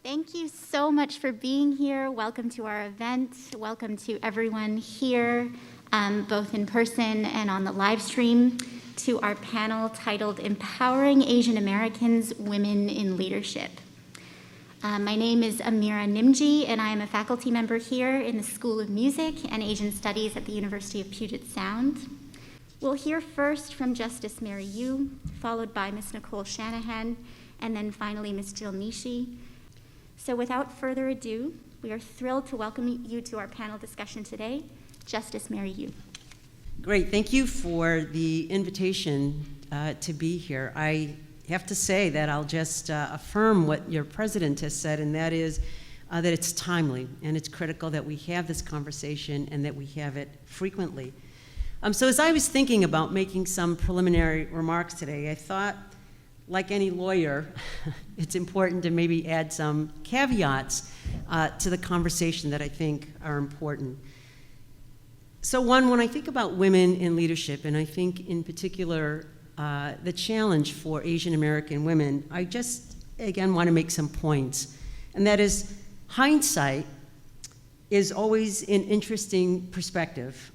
Thank you so much for being here. Welcome to our event. Welcome to everyone here, both in person and on the live stream, to our panel titled Empowering Asian Americans, Women in Leadership. My name is Amira Nimji, and I am a faculty member here in the School of Music and Asian Studies at the University of Puget Sound. We'll hear first from Justice Mary Yu, followed by Ms. Nicole Shanahan, and then finally Ms. Jill Nishi. So without further ado, we are thrilled to welcome you to our panel discussion today. Justice Mary Yu. Great, thank you for the invitation to be here. I have to say that I'll just affirm what your president has said, and that is that it's timely and it's critical that we have this conversation and that we have it frequently. So as I was thinking about making some preliminary remarks today, I thought, like any lawyer, it's important to maybe add some caveats to the conversation that I think are important. So one, when I think about women in leadership, and I think in particular the challenge for Asian American women, I just, again, want to make some points. And that is, hindsight is always an interesting perspective.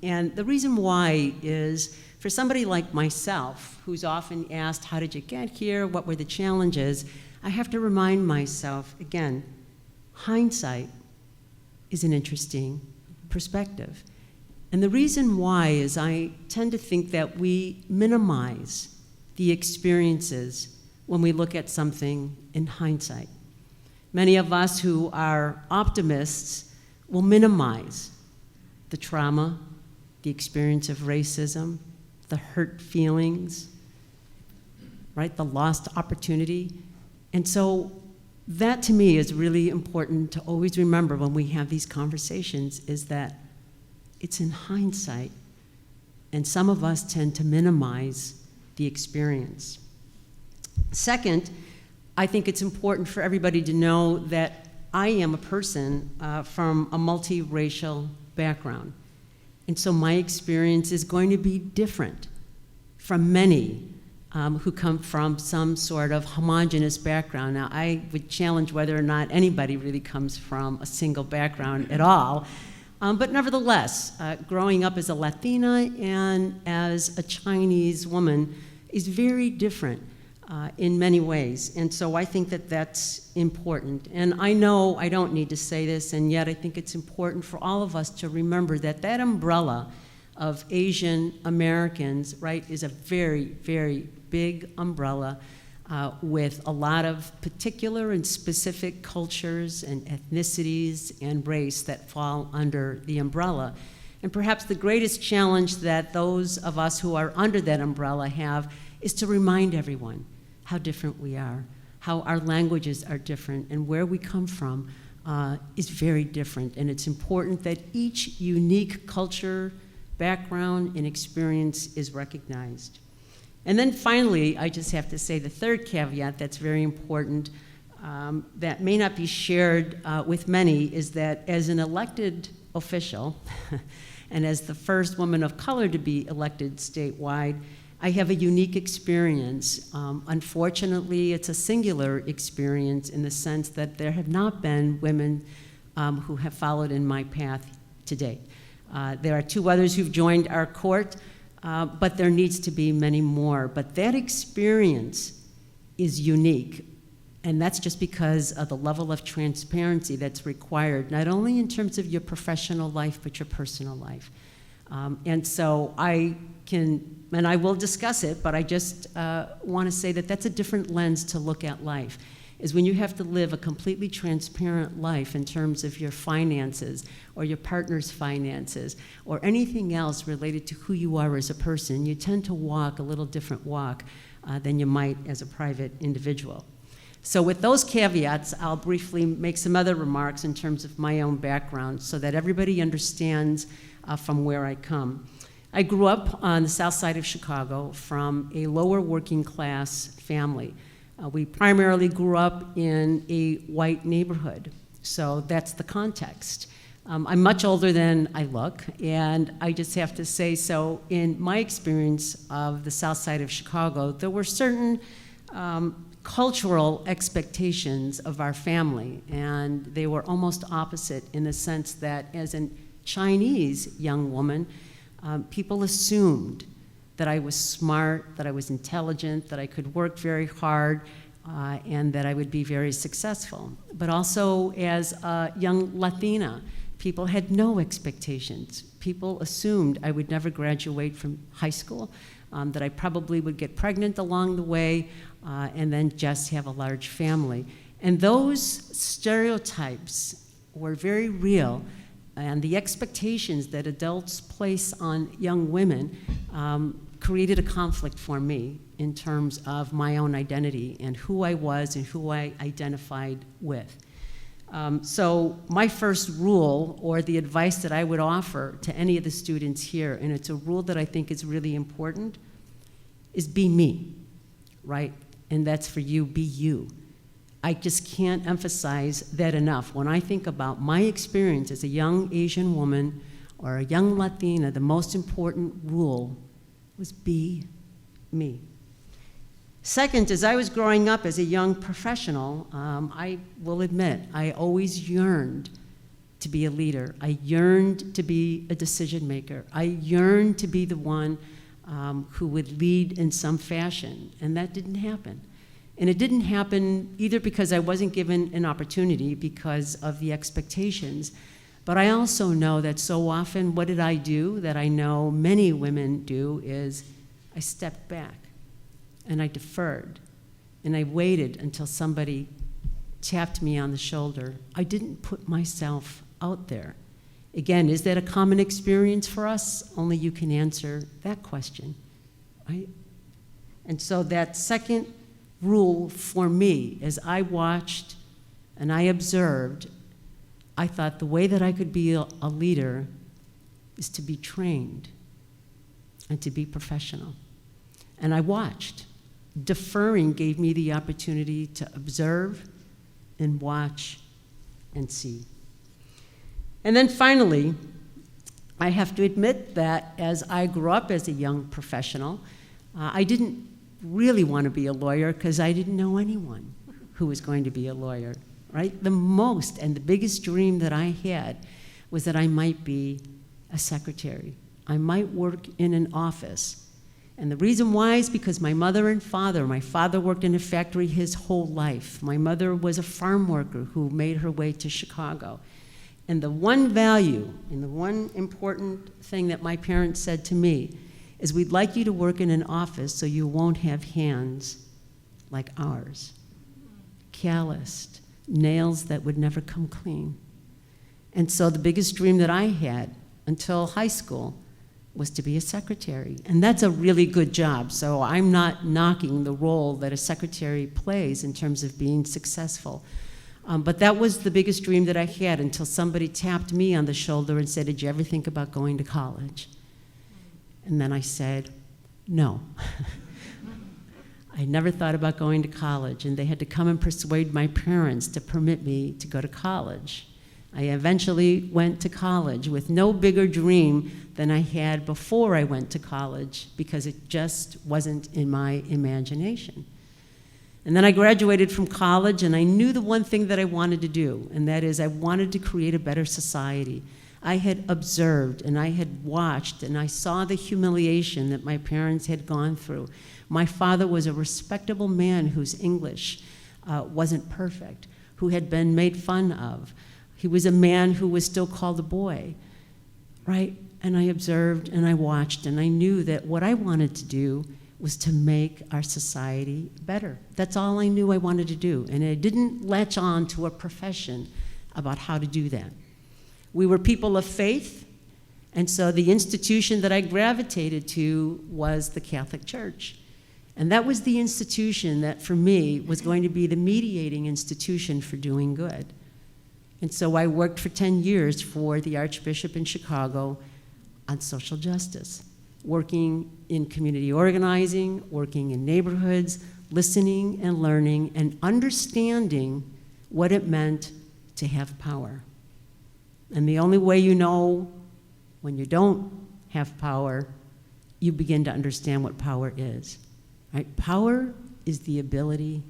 And the reason why is, for somebody like myself, who's often asked, how did you get here? What were the challenges? I have to remind myself, again, hindsight is an interesting perspective. And the reason why is I tend to think that we minimize the experiences when we look at something in hindsight. Many of us who are optimists will minimize the trauma, the experience of racism, the hurt feelings, right, the lost opportunity. And so that to me is really important to always remember when we have these conversations, is that it's in hindsight, and some of us tend to minimize the experience. Second, I think it's important for everybody to know that I am a person from a multiracial background. And so my experience is going to be different from many who come from some sort of homogenous background. Now, I would challenge whether or not anybody really comes from a single background at all. But nevertheless, growing up as a Latina and as a Chinese woman is very different in many ways. And so I think that that's important. And I know I don't need to say this, and yet I think it's important for all of us to remember that that umbrella of Asian Americans, right, is a very, very big umbrella with a lot of particular and specific cultures and ethnicities and race that fall under the umbrella. And perhaps the greatest challenge that those of us who are under that umbrella have is to remind everyone how different we are, how our languages are different, and where we come from is very different. And it's important that each unique culture, background, and experience is recognized. And then finally, I just have to say the third caveat that's very important that may not be shared with many is that as an elected official, and as the first woman of color to be elected statewide, I have a unique experience. Unfortunately, it's a singular experience in the sense that there have not been women who have followed in my path to date. There are two others who've joined our court, but there needs to be many more. But that experience is unique, and that's just because of the level of transparency that's required, not only in terms of your professional life, but your personal life. And so I can, and I will discuss it, but I just want to say that that's a different lens to look at life, is when you have to live a completely transparent life in terms of your finances or your partner's finances or anything else related to who you are as a person, you tend to walk a little different walk than you might as a private individual. So with those caveats, I'll briefly make some other remarks in terms of my own background so that everybody understands from where I come. I grew up on the south side of Chicago from a lower working class family. We primarily grew up in a white neighborhood, so that's the context. I'm much older than I look, and I just have to say, so in my experience of the south side of Chicago, there were certain cultural expectations of our family, and they were almost opposite in the sense that as a Chinese young woman, people assumed that I was smart, that I was intelligent, that I could work very hard, and that I would be very successful. But also as a young Latina, people had no expectations. People assumed I would never graduate from high school, that I probably would get pregnant along the way, and then just have a large family. And those stereotypes were very real, and the expectations that adults place on young women created a conflict for me in terms of my own identity and who I was and who I identified with. So my first rule, or the advice that I would offer to any of the students here, and it's a rule that I think is really important, is be me, right? And that's for you, be you. I just can't emphasize that enough. When I think about my experience as a young Asian woman or a young Latina, the most important rule was be me. Second, as I was growing up as a young professional, I will admit, I always yearned to be a leader. I yearned to be a decision maker. I yearned to be the one who would lead in some fashion, and that didn't happen. And it didn't happen either because I wasn't given an opportunity because of the expectations, but I also know that so often, what did I do that I know many women do is I stepped back and I deferred and I waited until somebody tapped me on the shoulder. I didn't put myself out there. Again, is that a common experience for us? Only you can answer that question, right? And so that second rule for me, as I watched and I observed, I thought the way that I could be a leader is to be trained and to be professional. And I watched. Deferring gave me the opportunity to observe and watch and see. And then finally, I have to admit that as I grew up as a young professional, I didn't really want to be a lawyer because I didn't know anyone who was going to be a lawyer, right? The most and the biggest dream that I had was that I might be a secretary. I might work in an office. And the reason why is because my mother and father, my father worked in a factory his whole life. My mother was a farm worker who made her way to Chicago. And the one value and the one important thing that my parents said to me is, we'd like you to work in an office so you won't have hands like ours, calloused, nails that would never come clean. And so the biggest dream that I had until high school was to be a secretary. And that's a really good job, so I'm not knocking the role that a secretary plays in terms of being successful. But that was the biggest dream that I had until somebody tapped me on the shoulder and said, did you ever think about going to college? And then I said, no. I never thought about going to college, and they had to come and persuade my parents to permit me to go to college. I eventually went to college with no bigger dream than I had before I went to college, because it just wasn't in my imagination. And then I graduated from college, and I knew the one thing that I wanted to do, and that is I wanted to create a better society. I had observed, and I had watched, and I saw the humiliation that my parents had gone through. My father was a respectable man whose English wasn't perfect, who had been made fun of. He was a man who was still called a boy, right? And I observed, and I watched, and I knew that what I wanted to do was to make our society better. That's all I knew I wanted to do, and I didn't latch on to a profession about how to do that. We were people of faith, and so the institution that I gravitated to was the Catholic Church. And that was the institution that, for me, was going to be the mediating institution for doing good. And so I worked for 10 years for the Archbishop in Chicago on social justice, working in community organizing, working in neighborhoods, listening and learning and understanding what it meant to have power. And the only way you know when you don't have power, you begin to understand what power is. Right? Power is the ability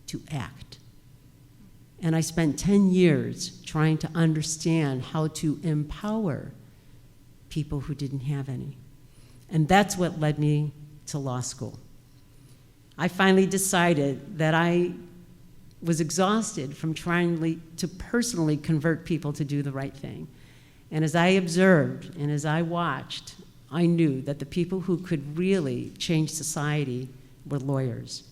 to act. And I spent 10 years trying to understand how to empower people who didn't have any. And that's what led me to law school. I finally decided that I was exhausted from trying to personally convert people to do the right thing. And as I observed and as I watched, I knew that the people who could really change society were lawyers,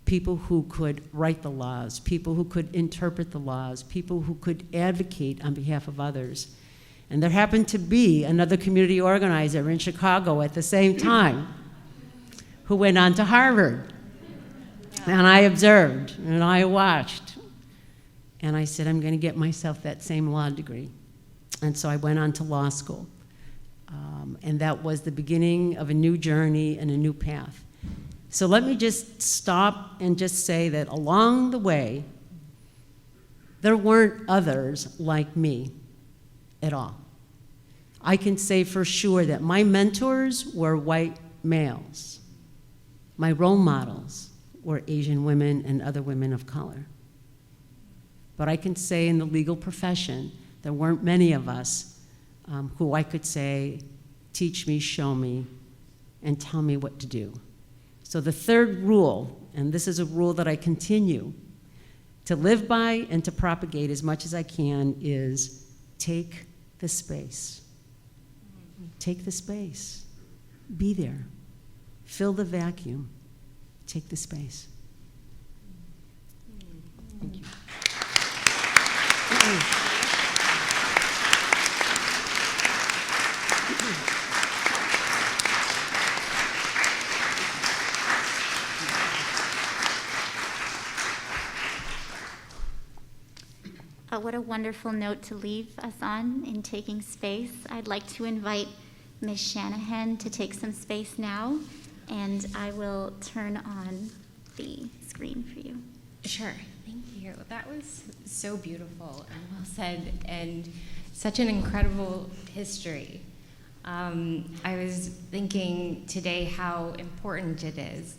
people who could write the laws, people who could interpret the laws, people who could advocate on behalf of others. And there happened to be another community organizer in Chicago at the same time who went on to Harvard. And I observed, and I watched, and I said, I'm going to get myself that same law degree. And so I went on to law school. And that was the beginning of a new journey and a new path. So let me just stop and just say that along the way, there weren't others like me at all. I can say for sure that my mentors were white males. My role models were Asian women and other women of color. But I can say in the legal profession, there weren't many of us who I could say, teach me, show me, and tell me what to do. So the third rule, and this is a rule that I continue to live by and to propagate as much as I can, is take the space. Take the space. Be there. Fill the vacuum. Take the space. Thank you. What a wonderful note to leave us on in taking space. I'd like to invite Ms. Shanahan to take some space now, and I will turn on the screen for you. Sure, thank you. That was so beautiful and well said, and such an incredible history. I was thinking today how important it is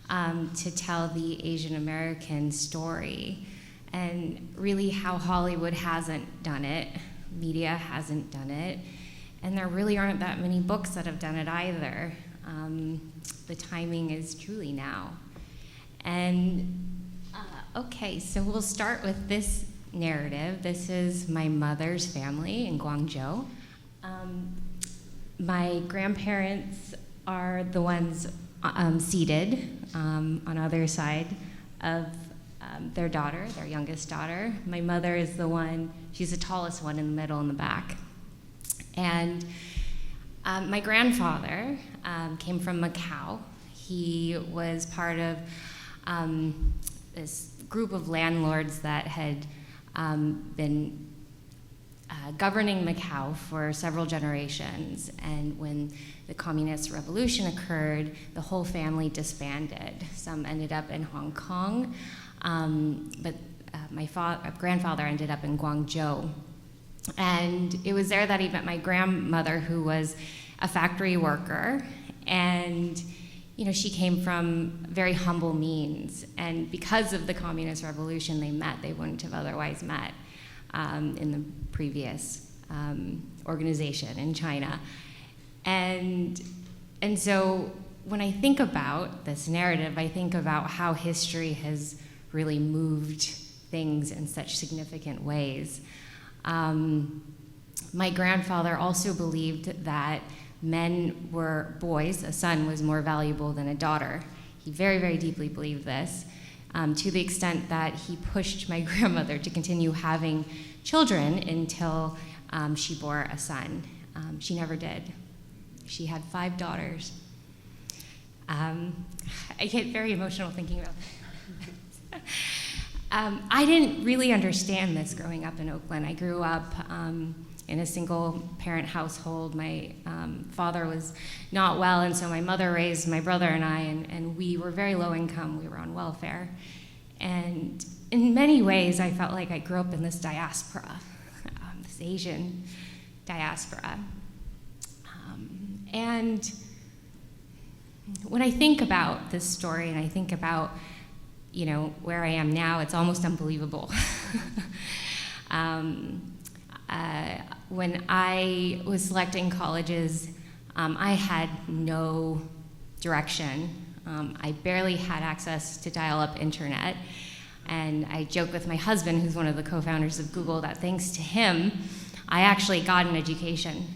to tell the Asian American story, and really how Hollywood hasn't done it, media hasn't done it, and there really aren't that many books that have done it either. The timing is truly now. And okay, so we'll start with this narrative. This is my mother's family in Guangzhou. My grandparents are the ones seated on either side of their daughter, their youngest daughter. My mother is the one, she's the tallest one in the middle in the back. And my grandfather came from Macau. He was part of this group of landlords that had been governing Macau for several generations. And when the Communist Revolution occurred, the whole family disbanded. Some ended up in Hong Kong, but my grandfather ended up in Guangzhou. And it was there that he met my grandmother, who was a factory worker. And you know, she came from very humble means. And because of the Communist Revolution, they met. They wouldn't have otherwise met in the previous organization in China. And so when I think about this narrative, I think about how history has really moved things in such significant ways. My grandfather also believed that men were boys, a son was more valuable than a daughter. He very, very deeply believed this, to the extent that he pushed my grandmother to continue having children until she bore a son. She never did. She had 5 daughters. I get very emotional thinking about this. I didn't really understand this growing up in Oakland. I grew up in a single-parent household. My father was not well, and so my mother raised my brother and I, and we were very low income. We were on welfare. And in many ways, I felt like I grew up in this diaspora, this Asian diaspora. And when I think about this story, and I think about, where I am now, it's almost unbelievable. When I was selecting colleges, I had no direction. I barely had access to dial-up internet. And I joke with my husband, who's one of the co-founders of Google, that thanks to him, I actually got an education.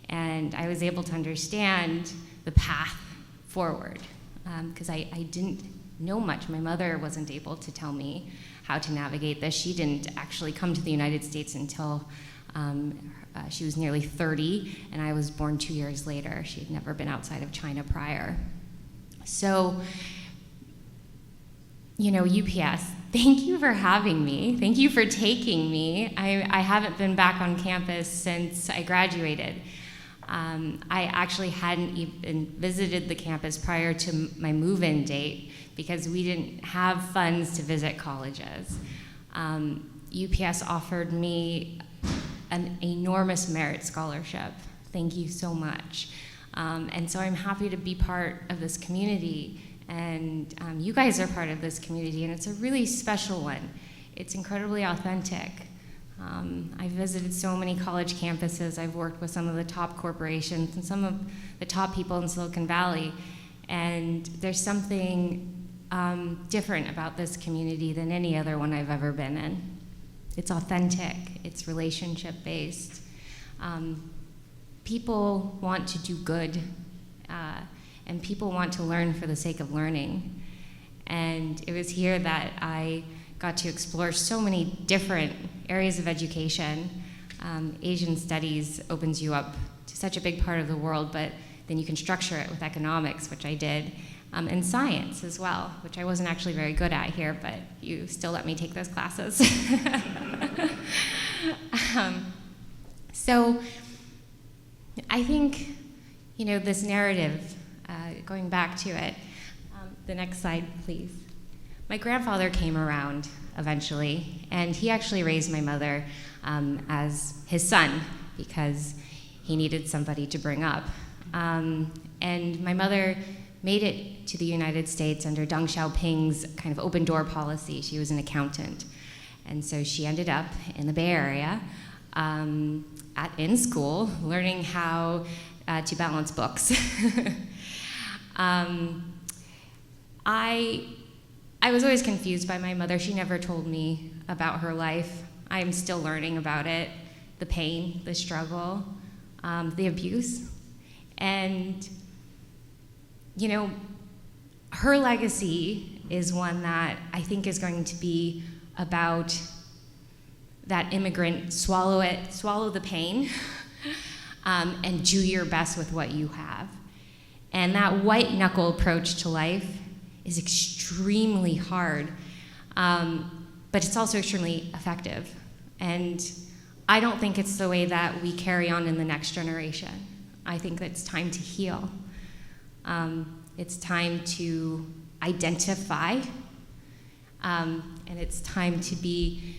And I was able to understand the path forward, because I didn't know much. My mother wasn't able to tell me how to navigate this. She didn't actually come to the United States until she was nearly 30, and I was born 2 years later. She had never been outside of China prior. So, UPS, thank you for having me. Thank you for taking me. I haven't been back on campus since I graduated. I actually hadn't even visited the campus prior to my move-in date because we didn't have funds to visit colleges. UPS offered me an enormous merit scholarship. Thank you so much. And so I'm happy to be part of this community, and you guys are part of this community, and it's a really special one. It's incredibly authentic. I've visited so many college campuses. I've worked with some of the top corporations and some of the top people in Silicon Valley, and there's something different about this community than any other one I've ever been in. It's authentic, it's relationship-based. People want to do good, and people want to learn for the sake of learning. And it was here that I got to explore so many different areas of education. Asian studies opens you up to such a big part of the world, but then you can structure it with economics, which I did, and science as well, which I wasn't actually very good at here, but you still let me take those classes. So I think, this narrative, going back to it, the next slide, please. My grandfather came around eventually, and he actually raised my mother as his son because he needed somebody to bring up. And my mother made it to the United States under Deng Xiaoping's kind of open door policy. She was an accountant. And so she ended up in the Bay Area in school, learning how to balance books. I was always confused by my mother. She never told me about her life. I'm still learning about it, the pain, the struggle, the abuse. And, her legacy is one that I think is going to be about that immigrant, swallow the pain, and do your best with what you have. And that white knuckle approach to life is extremely hard, but it's also extremely effective. And I don't think it's the way that we carry on in the next generation. I think that it's time to heal. It's time to identify, and it's time to be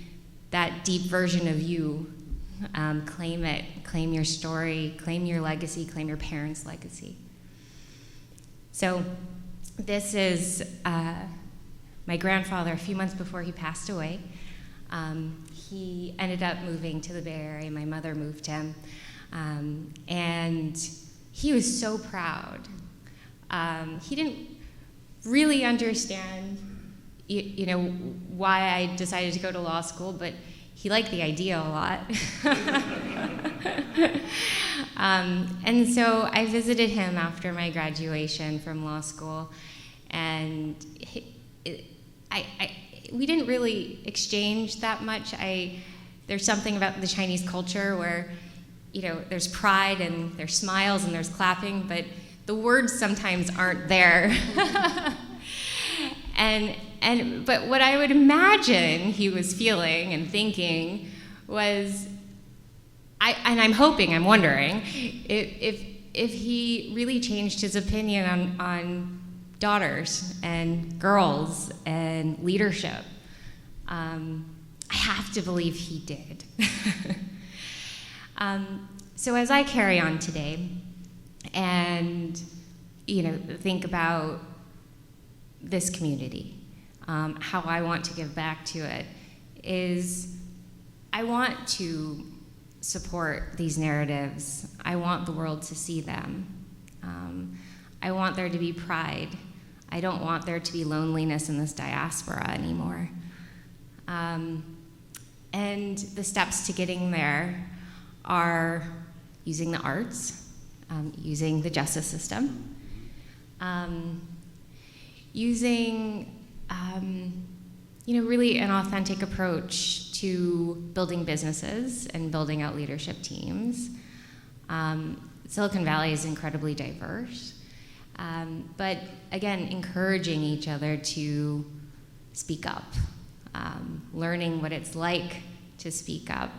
that deep version of you. Claim it, claim your story, claim your legacy, claim your parents' legacy. So this is my grandfather a few months before he passed away. He ended up moving to the Bay Area. My mother moved him. And he was so proud. He didn't really understand, why I decided to go to law school, but he liked the idea a lot. And so I visited him after my graduation from law school, and we didn't really exchange that much. There's something about the Chinese culture where, there's pride and there's smiles and there's clapping, but the words sometimes aren't there. But what I would imagine he was feeling and thinking was, I'm wondering, if he really changed his opinion on daughters and girls and leadership. I have to believe he did. So as I carry on today and think about this community, how I want to give back to it, is I want to support these narratives. I want the world to see them. I want there to be pride. I don't want there to be loneliness in this diaspora anymore. And the steps to getting there are using the arts, using the justice system, using really an authentic approach to building businesses and building out leadership teams. Silicon Valley is incredibly diverse, but again, encouraging each other to speak up, learning what it's like to speak up,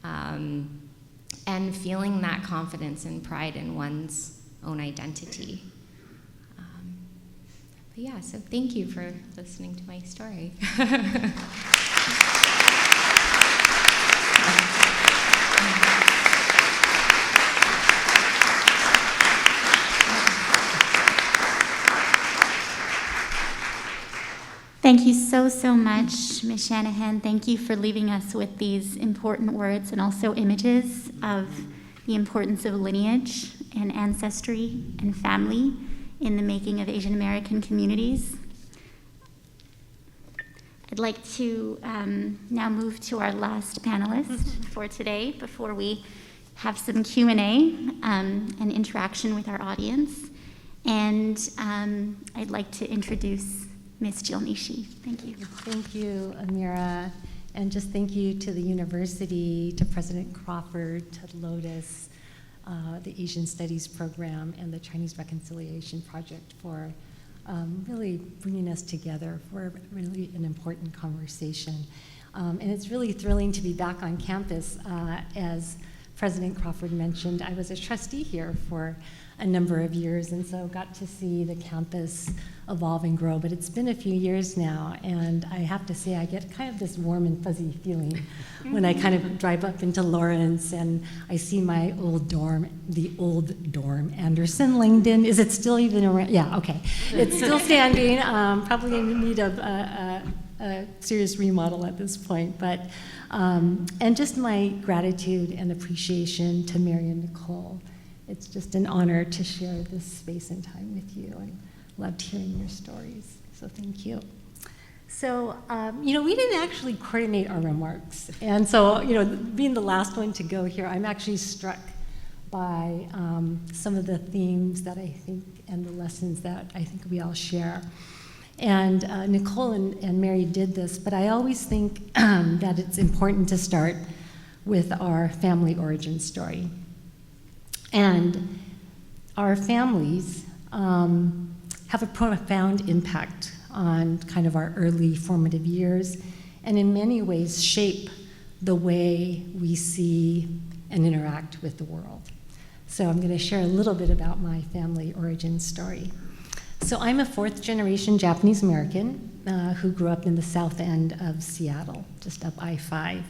and feeling that confidence and pride in one's own identity. But yeah, so thank you for listening to my story. Thank you so, so much, Ms. Shanahan. Thank you for leaving us with these important words and also images of the importance of lineage and ancestry and family in the making of Asian American communities. I'd like to now move to our last panelist for today before we have some Q&A and interaction with our audience. And I'd like to introduce Ms. Jill Nishi. Thank you. Thank you, Amira. And just thank you to the university, to President Crawford, to Lotus, the Asian Studies Program, and the Chinese Reconciliation Project for really bringing us together for really an important conversation. And it's really thrilling to be back on campus. As President Crawford mentioned, I was a trustee here for a number of years, and so got to see the campus evolve and grow. But it's been a few years now, and I have to say I get kind of this warm and fuzzy feeling when I kind of drive up into Lawrence and I see my old dorm, the old dorm, Anderson Langdon. Is it still even around? Yeah, okay. It's still standing, probably in need of a serious remodel at this point. But, and just my gratitude and appreciation to Mary and Nicole. It's just an honor to share this space and time with you. I loved hearing your stories, so thank you. So, we didn't actually coordinate our remarks. And so, being the last one to go here, I'm actually struck by some of the themes that I think and the lessons that I think we all share. And Nicole and Mary did this, but I always think that it's important to start with our family origin story. And our families have a profound impact on kind of our early formative years, and in many ways shape the way we see and interact with the world. So I'm going to share a little bit about my family origin story. So I'm a fourth generation Japanese American who grew up in the south end of Seattle, just up I-5.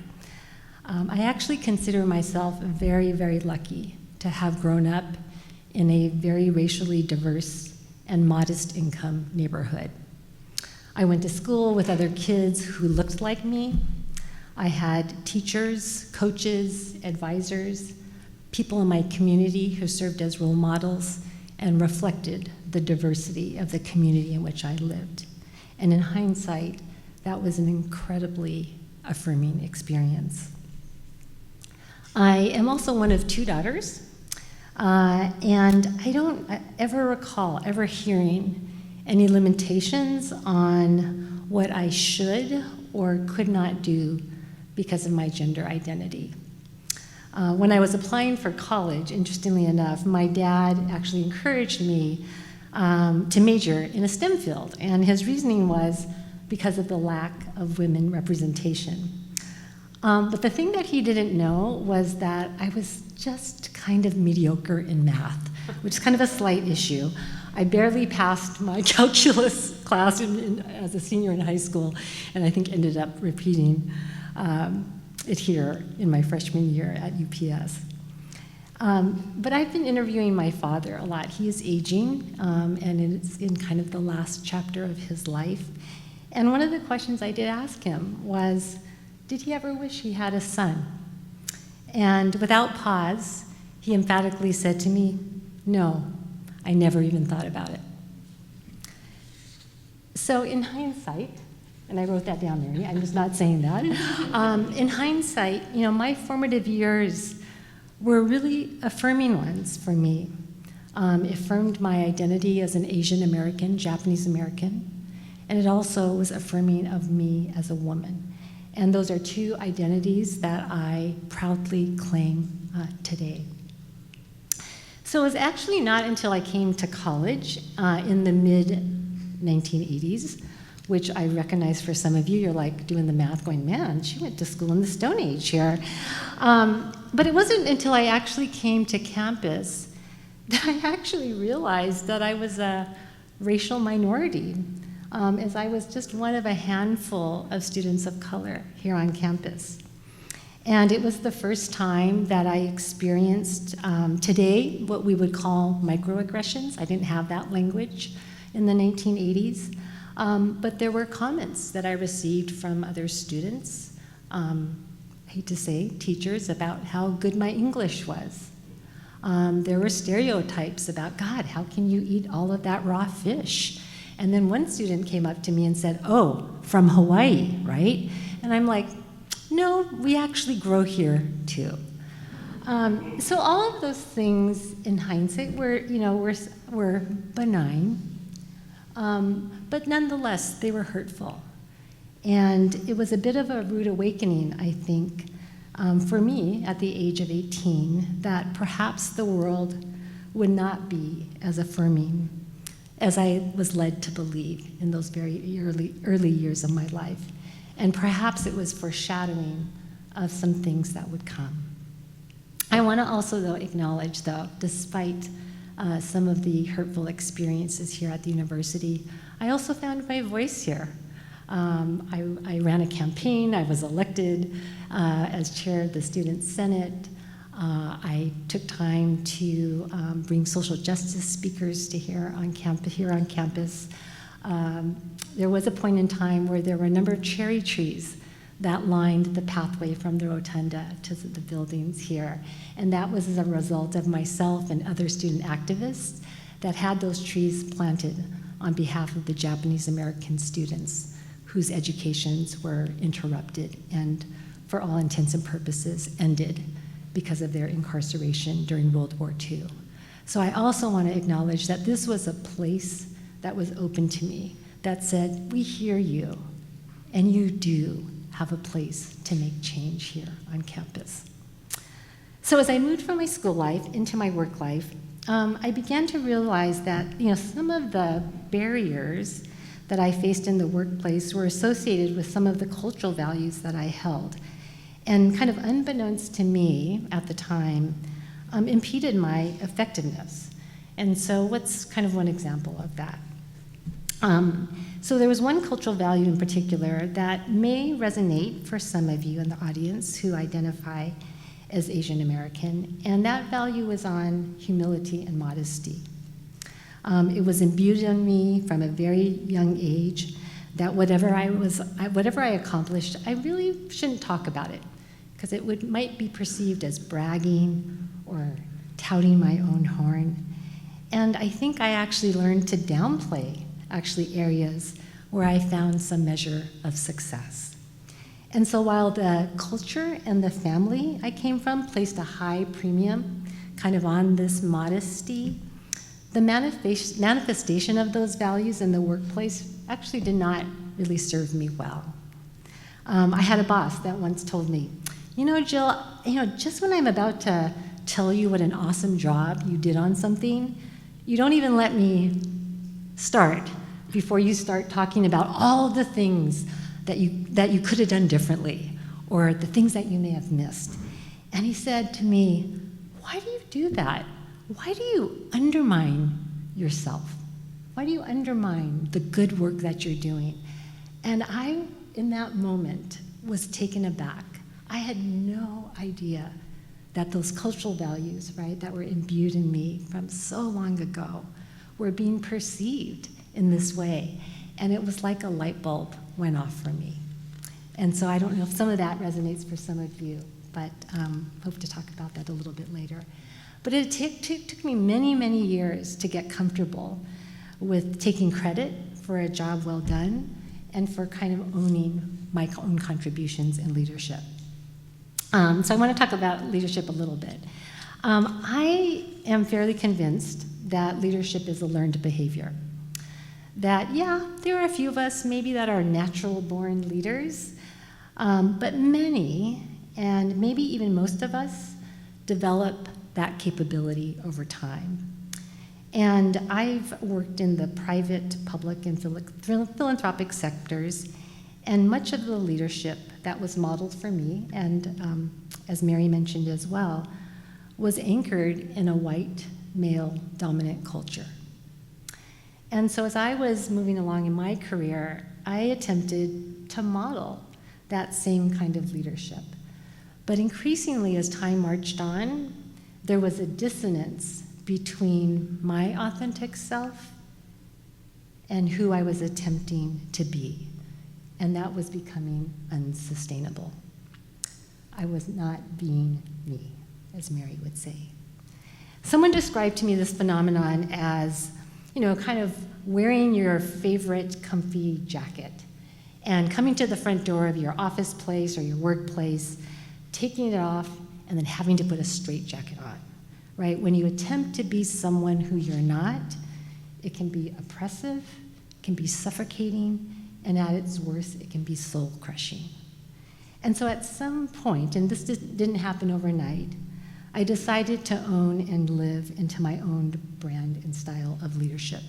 I actually consider myself very, very lucky to have grown up in a very racially diverse and modest income neighborhood. I went to school with other kids who looked like me. I had teachers, coaches, advisors, people in my community who served as role models and reflected the diversity of the community in which I lived. And in hindsight, that was an incredibly affirming experience. I am also one of two daughters. And I don't ever recall ever hearing any limitations on what I should or could not do because of my gender identity. When I was applying for college, interestingly enough, my dad actually encouraged me to major in a STEM field, and his reasoning was because of the lack of women representation. But the thing that he didn't know was that I was just kind of mediocre in math, which is kind of a slight issue. I barely passed my calculus class as a senior in high school, and I think ended up repeating it here in my freshman year at UPS. But I've been interviewing my father a lot. He is aging, and it's in kind of the last chapter of his life. And one of the questions I did ask him was, did he ever wish he had a son? And without pause, he emphatically said to me, no, I never even thought about it. So in hindsight, and I wrote that down, Mary, I'm just not saying that. In hindsight, my formative years were really affirming ones for me. It affirmed my identity as an Asian American, Japanese American, and it also was affirming of me as a woman. And those are two identities that I proudly claim today. So it was actually not until I came to college in the mid-1980s, which I recognize for some of you, you're like doing the math going, man, she went to school in the Stone Age here. But it wasn't until I actually came to campus that I actually realized that I was a racial minority, as I was just one of a handful of students of color here on campus. And it was the first time that I experienced today what we would call microaggressions. I didn't have that language in the 1980s, but there were comments that I received from other students, I hate to say, teachers, about how good my English was. There were stereotypes about, God, how can you eat all of that raw fish? And then one student came up to me and said, oh, from Hawaii, right? And I'm like, no, we actually grow here too. So all of those things in hindsight were benign, but nonetheless, they were hurtful. And it was a bit of a rude awakening, I think, for me at the age of 18, that perhaps the world would not be as affirming as I was led to believe in those very early years of my life. And perhaps it was foreshadowing of some things that would come. I want to also, though, acknowledge, though, despite some of the hurtful experiences here at the university, I also found my voice here. I ran a campaign. I was elected as chair of the Student Senate. I took time to bring social justice speakers to here on campus. There was a point in time where there were a number of cherry trees that lined the pathway from the rotunda to the buildings here. And that was as a result of myself and other student activists that had those trees planted on behalf of the Japanese American students whose educations were interrupted and, for all intents and purposes, ended because of their incarceration during World War II. So I also want to acknowledge that this was a place that was open to me, that said, we hear you, and you do have a place to make change here on campus. So as I moved from my school life into my work life, I began to realize that some of the barriers that I faced in the workplace were associated with some of the cultural values that I held. And kind of unbeknownst to me at the time, impeded my effectiveness. And so what's kind of one example of that? So there was one cultural value in particular that may resonate for some of you in the audience who identify as Asian American, and that value was on humility and modesty. It was imbued in me from a very young age that whatever I accomplished, I really shouldn't talk about it, because it might be perceived as bragging or touting my own horn. And I think I actually learned to downplay areas where I found some measure of success. And so while the culture and the family I came from placed a high premium kind of on this modesty, the manifestation of those values in the workplace actually did not really serve me well. I had a boss that once told me, Jill, just when I'm about to tell you what an awesome job you did on something, you don't even let me start before you start talking about all the things that you could have done differently, or the things that you may have missed. And he said to me, why do you do that? Why do you undermine yourself? Why do you undermine the good work that you're doing? And I, in that moment, was taken aback. I had no idea that those cultural values, right, that were imbued in me from so long ago were being perceived in this way. And it was like a light bulb went off for me. And so I don't know if some of that resonates for some of you, but hope to talk about that a little bit later. But it took me many, many years to get comfortable with taking credit for a job well done and for kind of owning my own contributions in leadership. So I want to talk about leadership a little bit. I am fairly convinced that leadership is a learned behavior. That, yeah, there are a few of us maybe that are natural-born leaders, but many, and maybe even most of us, develop that capability over time. And I've worked in the private, public, and philanthropic sectors, and much of the leadership that was modeled for me, and as Mary mentioned as well, was anchored in a white, male-dominant culture. And so as I was moving along in my career, I attempted to model that same kind of leadership. But increasingly, as time marched on, there was a dissonance between my authentic self and who I was attempting to be. And that was becoming unsustainable. I was not being me, as Mary would say. Someone described to me this phenomenon as, kind of wearing your favorite comfy jacket and coming to the front door of your office place or your workplace, taking it off, and then having to put a straitjacket on, right? When you attempt to be someone who you're not, it can be oppressive, it can be suffocating, and at its worst, it can be soul-crushing. And so at some point, and this didn't happen overnight, I decided to own and live into my own brand and style of leadership.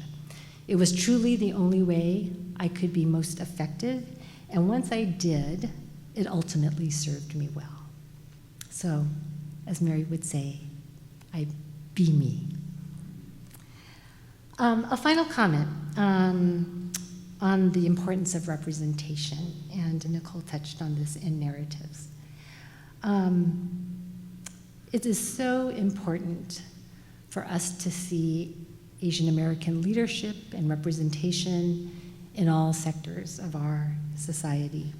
It was truly the only way I could be most effective, and once I did, it ultimately served me well. So, as Mary would say, I be me. A final comment on the importance of representation, and Nicole touched on this in narratives. It is so important for us to see Asian American leadership and representation in all sectors of our society.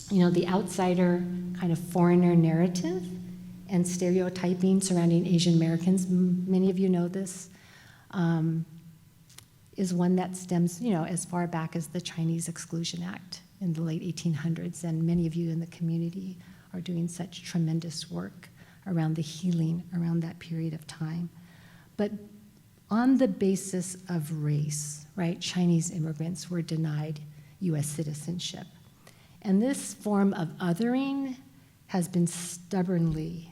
The outsider kind of foreigner narrative and stereotyping surrounding Asian Americans, many of you know this, is one that stems, as far back as the Chinese Exclusion Act in the late 1800s, and many of you in the community are doing such tremendous work around the healing around that period of time. But on the basis of race, right, Chinese immigrants were denied US citizenship. And this form of othering has been stubbornly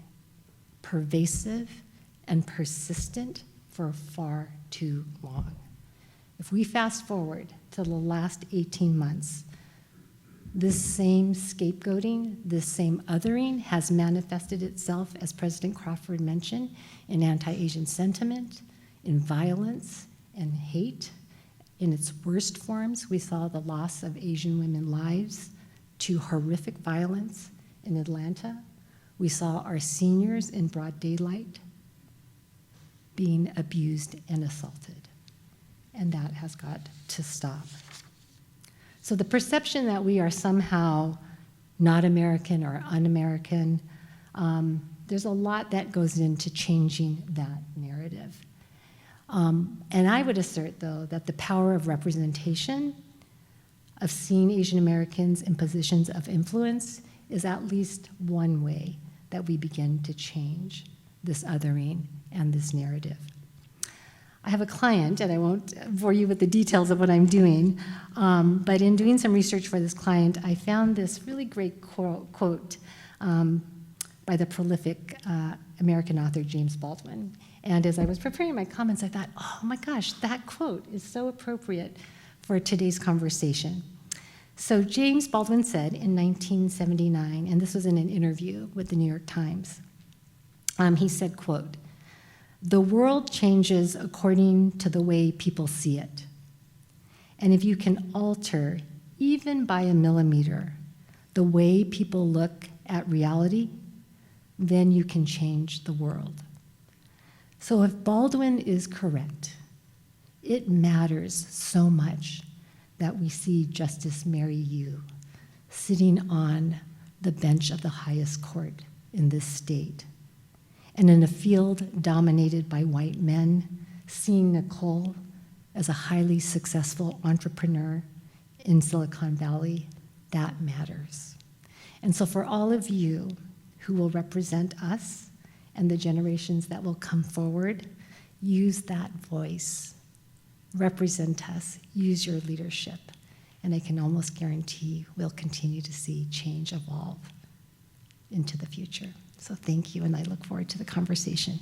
pervasive and persistent for far too long. If we fast forward to the last 18 months, this same scapegoating, this same othering has manifested itself, as President Crawford mentioned, in anti-Asian sentiment, in violence and hate. In its worst forms, we saw the loss of Asian women's lives to horrific violence in Atlanta. We saw our seniors in broad daylight being abused and assaulted. And that has got to stop. So the perception that we are somehow not American or un-American, there's a lot that goes into changing that narrative. And I would assert, though, that the power of representation, of seeing Asian Americans in positions of influence, is at least one way that we begin to change this othering and this narrative. I have a client, and I won't bore you with the details of what I'm doing, but in doing some research for this client, I found this really great quote by the prolific American author James Baldwin. And as I was preparing my comments, I thought, oh my gosh, that quote is so appropriate for today's conversation. So James Baldwin said in 1979, and this was in an interview with the New York Times, he said, quote, "The world changes according to the way people see it. And if you can alter, even by a millimeter, the way people look at reality, then you can change the world." So if Baldwin is correct, it matters so much that we see Justice Mary Yu sitting on the bench of the highest court in this state. And in a field dominated by white men, seeing Nicole as a highly successful entrepreneur in Silicon Valley, that matters. And so for all of you who will represent us and the generations that will come forward, use that voice, represent us, use your leadership, and I can almost guarantee we'll continue to see change evolve into the future. So thank you, and I look forward to the conversation.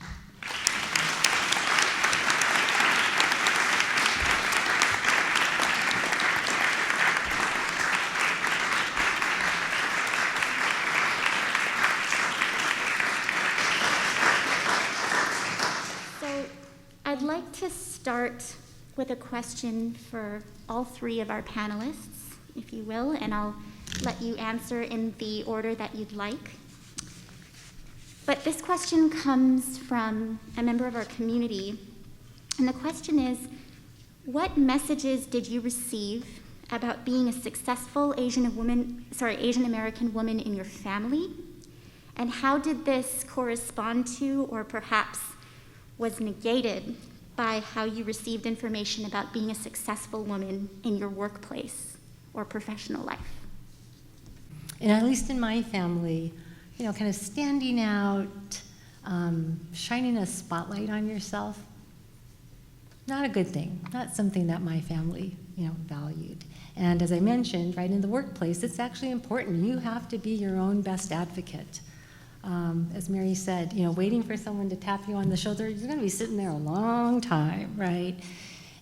So I'd like to start with a question for all three of our panelists, if you will, and I'll let you answer in the order that you'd like. But this question comes from a member of our community, and the question is, what messages did you receive about being a successful Asian American woman in your family? And how did this correspond to, or perhaps was negated by, how you received information about being a successful woman in your workplace or professional life? And at least in my family, kind of standing out, shining a spotlight on yourself, not a good thing, not something that my family, valued. And as I mentioned, right, in the workplace, it's actually important. You have to be your own best advocate. As Mary said, waiting for someone to tap you on the shoulder, you're going to be sitting there a long time, right?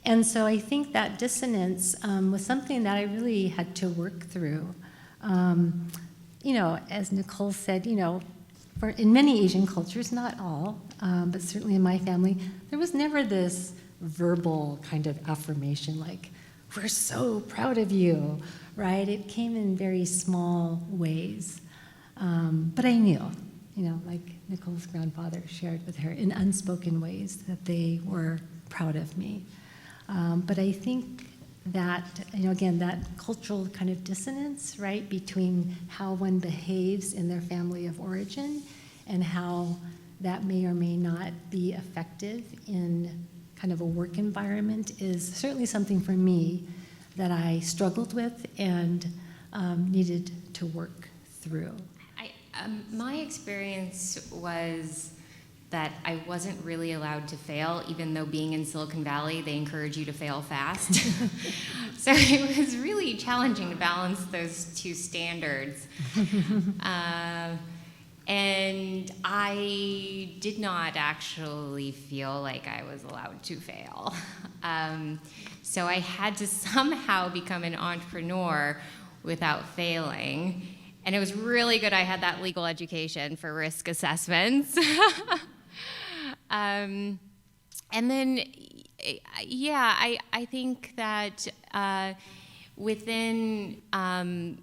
And so I think that dissonance was something that I really had to work through. As Nicole said, in many Asian cultures, not all, but certainly in my family, there was never this verbal kind of affirmation like, we're so proud of you, right? It came in very small ways. But I knew, like Nicole's grandfather shared with her in unspoken ways that they were proud of me. But I think that, again, that cultural kind of dissonance, right, between how one behaves in their family of origin and how that may or may not be effective in kind of a work environment is certainly something for me that I struggled with and needed to work through. My experience was that I wasn't really allowed to fail, even though being in Silicon Valley, they encourage you to fail fast. So it was really challenging to balance those two standards. And I did not actually feel like I was allowed to fail. So I had to somehow become an entrepreneur without failing. And it was really good I had that legal education for risk assessments. And then, I think that within the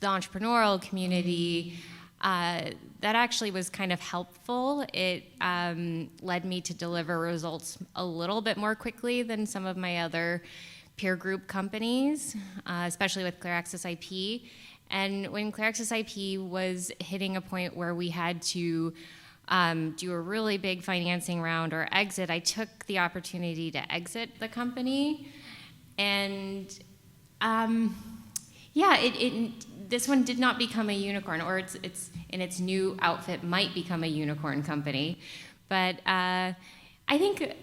entrepreneurial community, that actually was kind of helpful. It led me to deliver results a little bit more quickly than some of my other peer group companies, especially with Clear Access IP. And when Clear Access IP was hitting a point where we had to do a really big financing round or exit, I took the opportunity to exit the company. And this one did not become a unicorn, or it's in its new outfit might become a unicorn company. But I think,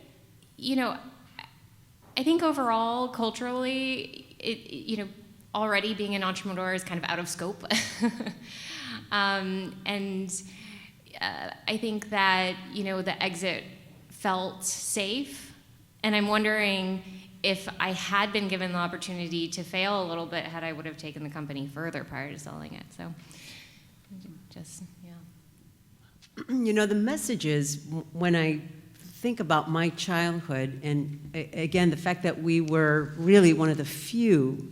I think overall, culturally, already being an entrepreneur is kind of out of scope. And I think that, the exit felt safe. And I'm wondering if I had been given the opportunity to fail a little bit, I would have taken the company further prior to selling it. So just, The messages, when I think about my childhood, and again, the fact that we were really one of the few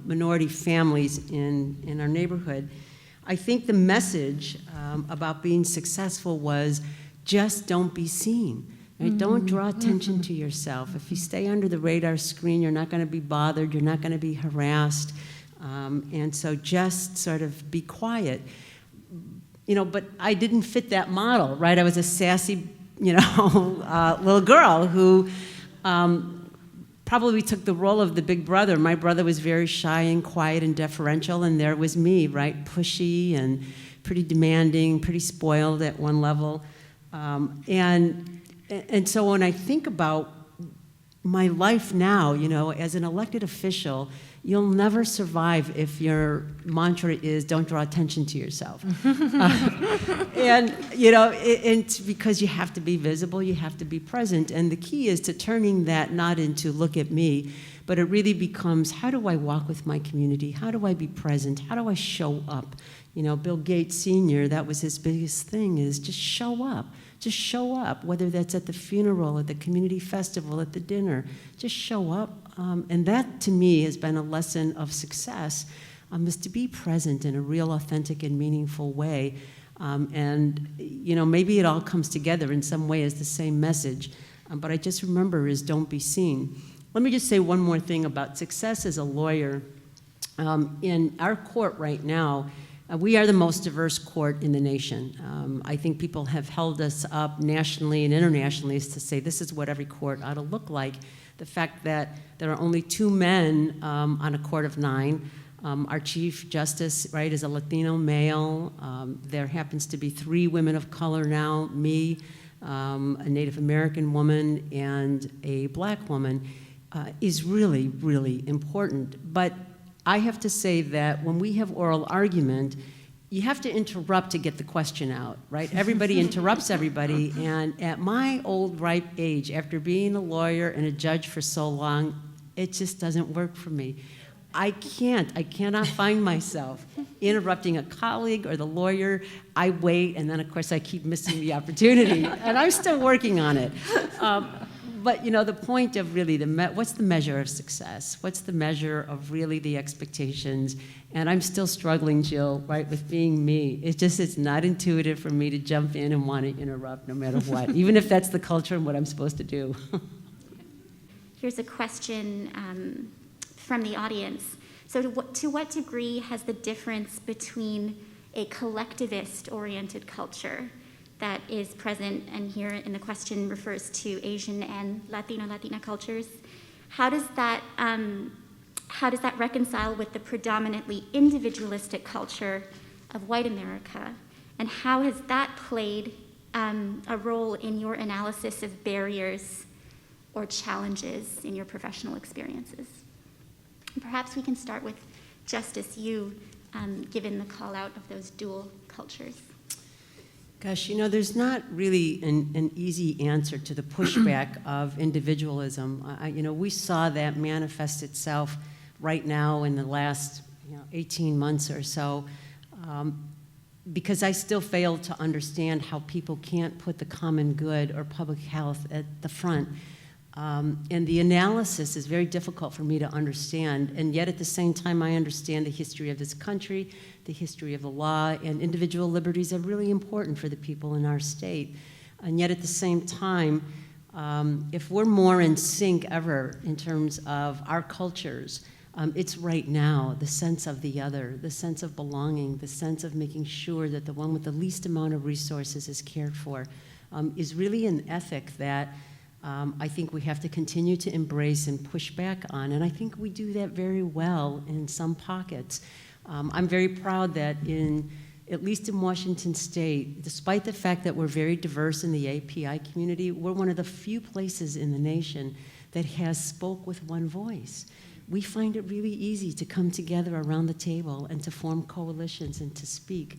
minority families in our neighborhood, I think the message about being successful was just don't be seen. Right? Don't draw attention to yourself. If you stay under the radar screen, you're not going to be bothered, you're not going to be harassed. And so just sort of be quiet. But I didn't fit that model, right? I was a sassy, little girl who probably took the role of the big brother. My brother was very shy and quiet and deferential, and there was me, right? Pushy and pretty demanding, pretty spoiled at one level. And so when I think about my life now, as an elected official, you'll never survive if your mantra is don't draw attention to yourself. And it's because you have to be visible, you have to be present. And the key is to turning that not into look at me, but it really becomes how do I walk with my community? How do I be present? How do I show up? Bill Gates Sr., that was his biggest thing, is just show up. Just show up, whether that's at the funeral, at the community festival, at the dinner. Just show up. And that, to me, has been a lesson of success, is to be present in a real, authentic, and meaningful way. And maybe it all comes together in some way as the same message. But I just remember is don't be seen. Let me just say one more thing about success as a lawyer. In our court right now, we are the most diverse court in the nation. I think people have held us up nationally and internationally to say this is what every court ought to look like. The fact that there are only 2 men on a court of 9. Our Chief Justice, right, is a Latino male. There happens to be 3 women of color now, me, a Native American woman, and a black woman, is really, really important. But I have to say that when we have oral argument, you have to interrupt to get the question out, right? Everybody interrupts everybody, and at my old ripe age, after being a lawyer and a judge for so long, it just doesn't work for me. I cannot find myself interrupting a colleague or the lawyer. I wait, and then of course I keep missing the opportunity, and I'm still working on it. But the point of really what's the measure of success? What's the measure of really the expectations? And I'm still struggling, Jill, right, with being me. It's not intuitive for me to jump in and want to interrupt no matter what, even if that's the culture and what I'm supposed to do. Here's a question from the audience. So to what degree has the difference between a collectivist-oriented culture that is present, and here in the question refers to Asian and Latina cultures. How does that reconcile with the predominantly individualistic culture of white America? And how has that played a role in your analysis of barriers or challenges in your professional experiences? And perhaps we can start with Justice, you, given the call out of those dual cultures. Gosh, there's not really an easy answer to the pushback of individualism. We saw that manifest itself right now in the last 18 months or so, because I still fail to understand how people can't put the common good or public health at the front. And the analysis is very difficult for me to understand, and yet at the same time I understand the history of this country, the history of the law, and individual liberties are really important for the people in our state. And yet at the same time, if we're more in sync ever in terms of our cultures, it's right now, the sense of the other, the sense of belonging, the sense of making sure that the one with the least amount of resources is cared for, is really an ethic that I think we have to continue to embrace and push back on, and I think we do that very well in some pockets. I'm very proud that at least in Washington State, despite the fact that we're very diverse in the API community, we're one of the few places in the nation that has spoke with one voice. We find it really easy to come together around the table and to form coalitions and to speak,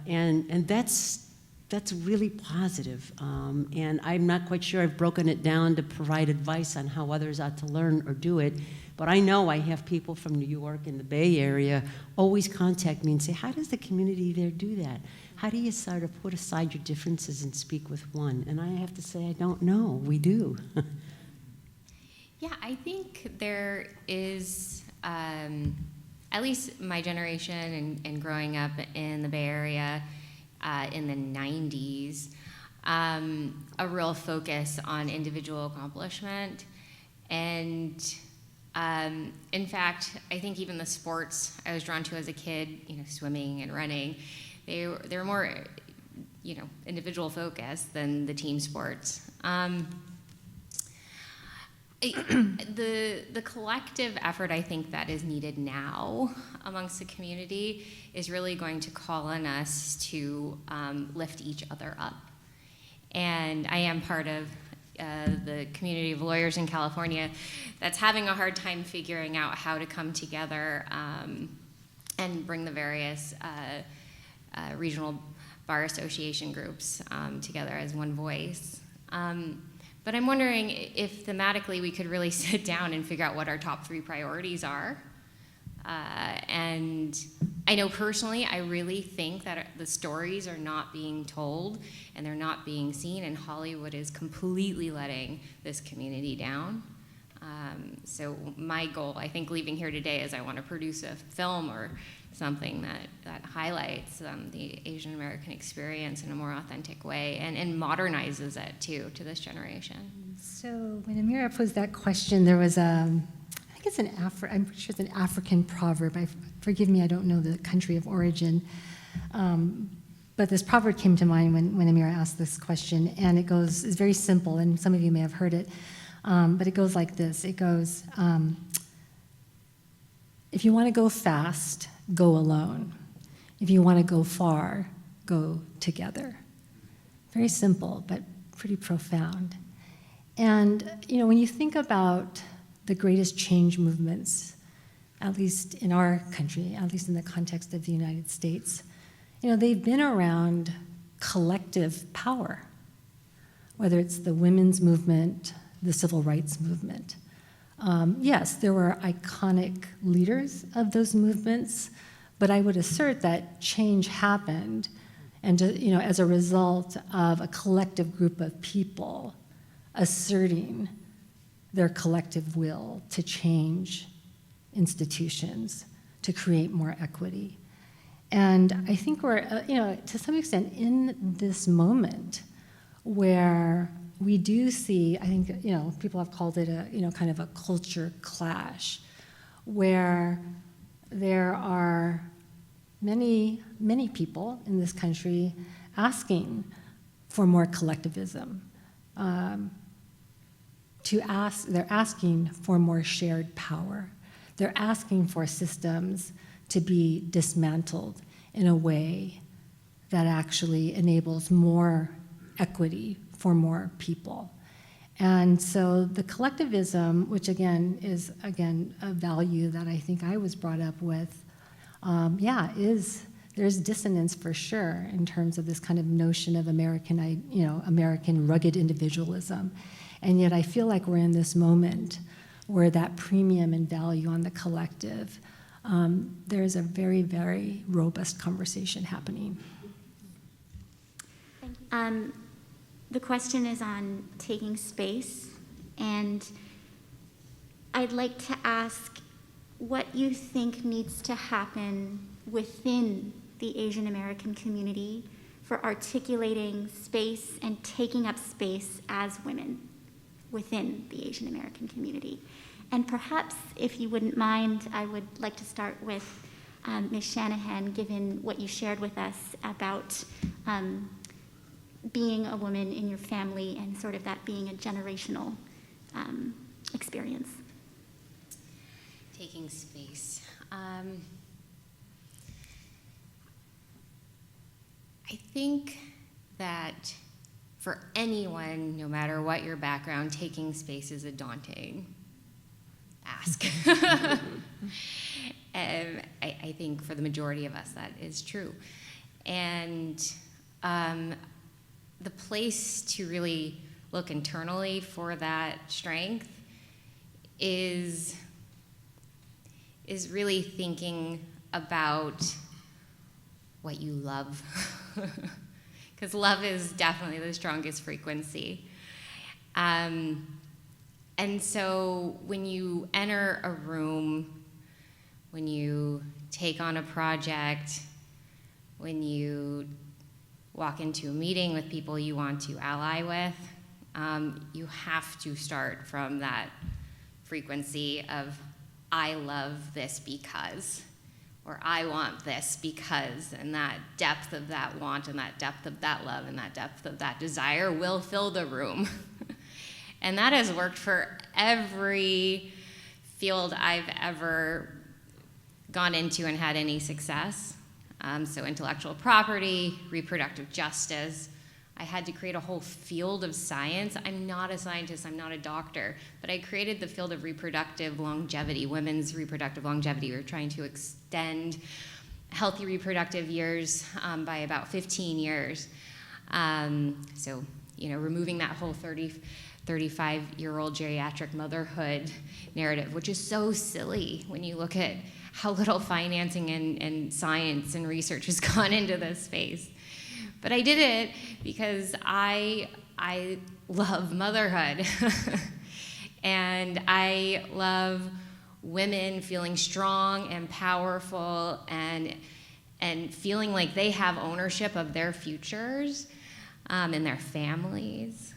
and that's really positive. And I'm not quite sure I've broken it down to provide advice on how others ought to learn or do it, but I know I have people from New York and the Bay Area always contact me and say, how does the community there do that? How do you sort of put aside your differences and speak with one? And I have to say, I don't know. We do. Yeah, I think there is, at least my generation and growing up in the Bay Area in the 90s, a real focus on individual accomplishment. And in fact, I think even the sports I was drawn to as a kid, swimming and running, they were more, individual focused than the team sports. The collective effort I think that is needed now amongst the community is really going to call on us to lift each other up. And I am part of the community of lawyers in California that's having a hard time figuring out how to come together and bring the various regional bar association groups together as one voice. But I'm wondering if thematically we could really sit down and figure out what our top 3 priorities are. And I know personally, I really think that the stories are not being told and they're not being seen, and Hollywood is completely letting this community down. So my goal, I think, leaving here today is I want to produce a film or something that highlights the Asian American experience in a more authentic way and modernizes it too to this generation. So when Amira posed that question, there was I'm pretty sure it's an African proverb. Forgive me, I don't know the country of origin. But this proverb came to mind when Amira asked this question, and it's very simple, and some of you may have heard it, but it goes like this. It goes, if you want to go fast, go alone. If you want to go far, go together. Very simple, but pretty profound. And, when you think about the greatest change movements, at least in our country, at least in the context of the United States, they've been around collective power, whether it's the women's movement, the civil rights movement. Yes, there were iconic leaders of those movements, but I would assert that change happened, and as a result of a collective group of people asserting their collective will to change institutions, to create more equity. And I think we're, to some extent in this moment where we do see, I think, people have called it a, kind of a culture clash, where there are many, many people in this country asking for more collectivism. They're asking for more shared power. They're asking for systems to be dismantled in a way that actually enables more equity for more people. And so the collectivism, which is a value that I think I was brought up with, there's dissonance for sure in terms of this kind of notion of American rugged individualism. And yet I feel like we're in this moment where that premium and value on the collective, there's a very, very robust conversation happening. Thank you. The question is on taking space, and I'd like to ask what you think needs to happen within the Asian American community for articulating space and taking up space as women within the Asian American community. And perhaps, if you wouldn't mind, I would like to start with Ms. Shanahan, given what you shared with us about being a woman in your family and sort of that being a generational experience. Taking space. I think that for anyone, no matter what your background, taking space is a daunting ask. I think for the majority of us that is true. And the place to really look internally for that strength is really thinking about what you love. Because love is definitely the strongest frequency. And so when you enter a room, when you take on a project, when you walk into a meeting with people you want to ally with, you have to start from that frequency of, I love this because, or I want this because, and that depth of that want and that depth of that love and that depth of that desire will fill the room. And that has worked for every field I've ever gone into and had any success. So intellectual property, reproductive justice. I had to create a whole field of science. I'm not a scientist, I'm not a doctor, but I created the field of reproductive longevity, women's reproductive longevity. We were trying to extend healthy reproductive years by about 15 years. So, removing that whole 35-year-old geriatric motherhood narrative, which is so silly when you look at how little financing and science and research has gone into this space. But I did it because I love motherhood. And I love women feeling strong and powerful and feeling like they have ownership of their futures and their families.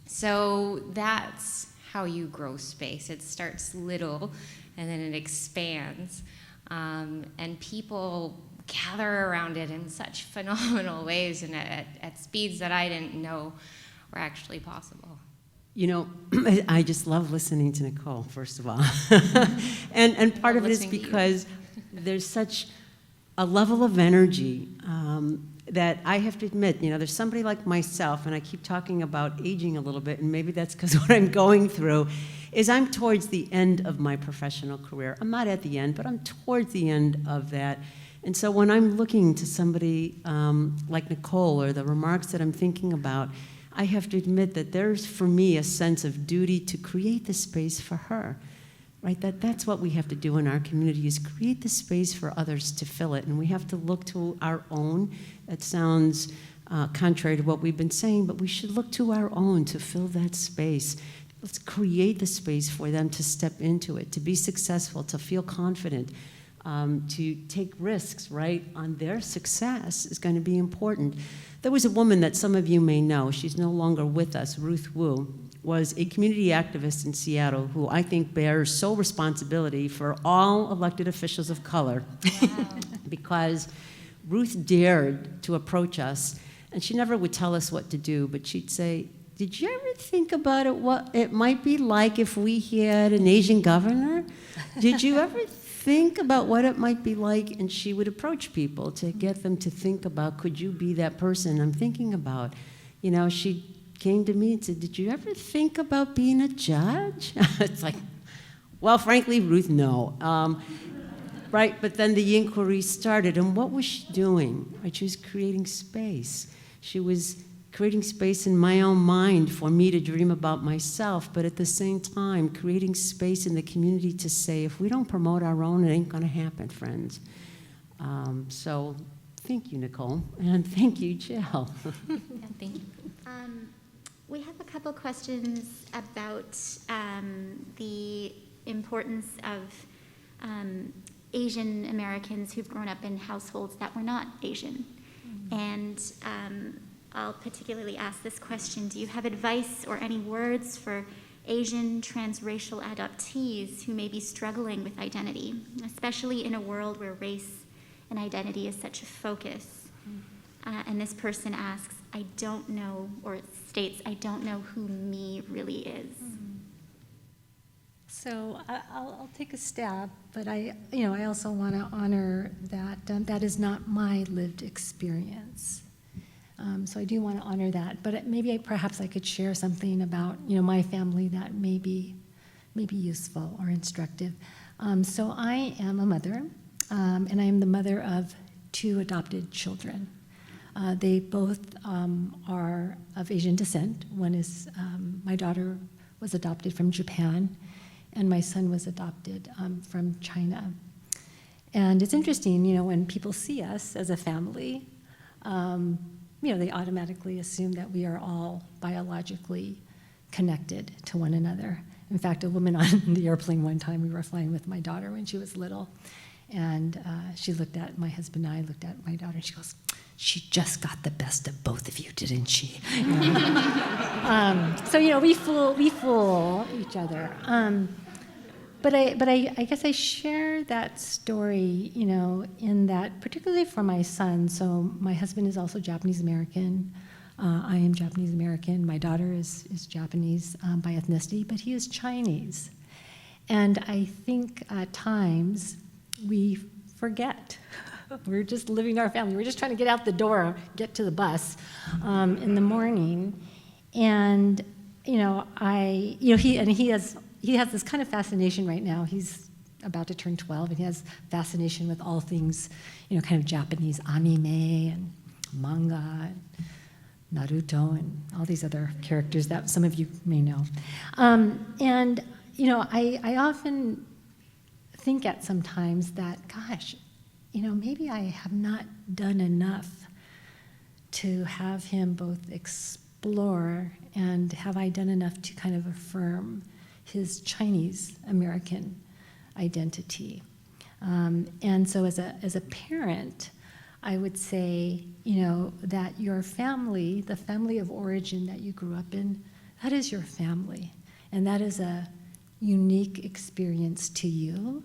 So that's how you grow space. It starts little and then it expands. And people gather around it in such phenomenal ways and at speeds that I didn't know were actually possible. I just love listening to Nicole, first of all. and part of it is because there's such a level of energy that I have to admit, there's somebody like myself, and I keep talking about aging a little bit, and maybe that's because what I'm going through is I'm towards the end of my professional career. I'm not at the end, but I'm towards the end of that. And so when I'm looking to somebody like Nicole or the remarks that I'm thinking about, I have to admit that there's, for me, a sense of duty to create the space for her, right? That's what we have to do in our community, is create the space for others to fill it. And we have to look to our own. It sounds contrary to what we've been saying, but we should look to our own to fill that space. Let's create the space for them to step into it, to be successful, to feel confident. To take risks, right, on their success is going to be important. There was a woman that some of you may know. She's no longer with us. Ruth Wu was a community activist in Seattle who I think bears sole responsibility for all elected officials of color. Wow. Because Ruth dared to approach us, and she never would tell us what to do, but she'd say, did you ever think about what it might be like if we had an Asian governor? Did you ever think about what it might be like? And she would approach people to get them to think about, could you be that person I'm thinking about? She came to me and said, did you ever think about being a judge? It's like, well, frankly, Ruth, no. Right, but then the inquiry started, and what was she doing? Right, she was creating space. She was creating space in my own mind for me to dream about myself, but at the same time, creating space in the community to say, if we don't promote our own, it ain't going to happen, friends. So thank you, Nicole, and thank you, Jill. Yeah, thank you. We have a couple questions about the importance of Asian Americans who've grown up in households that were not Asian. And I'll particularly ask this question. Do you have advice or any words for Asian transracial adoptees who may be struggling with identity, especially in a world where race and identity is such a focus? And this person asks, I don't know, or states, I don't know who me really is. So I'll take a stab, but I also want to honor that that is not my lived experience. So I do want to honor that, but perhaps I could share something about my family that may be useful or instructive. So I am a mother, and I am the mother of 2 adopted children. They both are of Asian descent. One is my daughter was adopted from Japan, and my son was adopted from China. And it's interesting, when people see us as a family, they automatically assume that we are all biologically connected to one another. In fact, a woman on the airplane one time, we were flying with my daughter when she was little, and she looked at my husband and I looked at my daughter, and she goes, she just got the best of both of you, didn't she? So we fool each other. But I guess I share that story, in that, particularly for my son. So my husband is also Japanese American. I am Japanese American. My daughter is Japanese by ethnicity, but he is Chinese. And I think at times we forget. We're just living our family. We're just trying to get out the door, get to the bus in the morning, and he has this kind of fascination right now. He's about to turn 12, and he has fascination with all things, kind of Japanese anime and manga and Naruto and all these other characters that some of you may know. I often think at sometimes that, gosh, maybe I have not done enough to have him both explore, and have I done enough to kind of affirm his Chinese American identity. And so as a parent, I would say, that your family, the family of origin that you grew up in, that is your family. And that is a unique experience to you.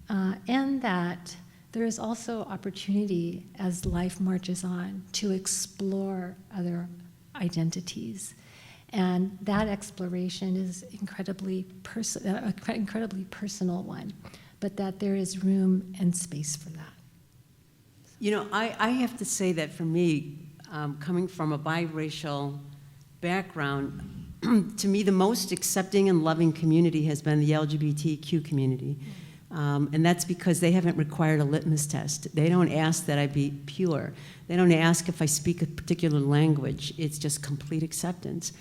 And that there is also opportunity as life marches on to explore other identities. And that exploration is incredibly personal one, but that there is room and space for that. I have to say that for me, coming from a biracial background, to me the most accepting and loving community has been the LGBTQ community. And that's because they haven't required a litmus test. They don't ask that I be pure. They don't ask if I speak a particular language. It's just complete acceptance.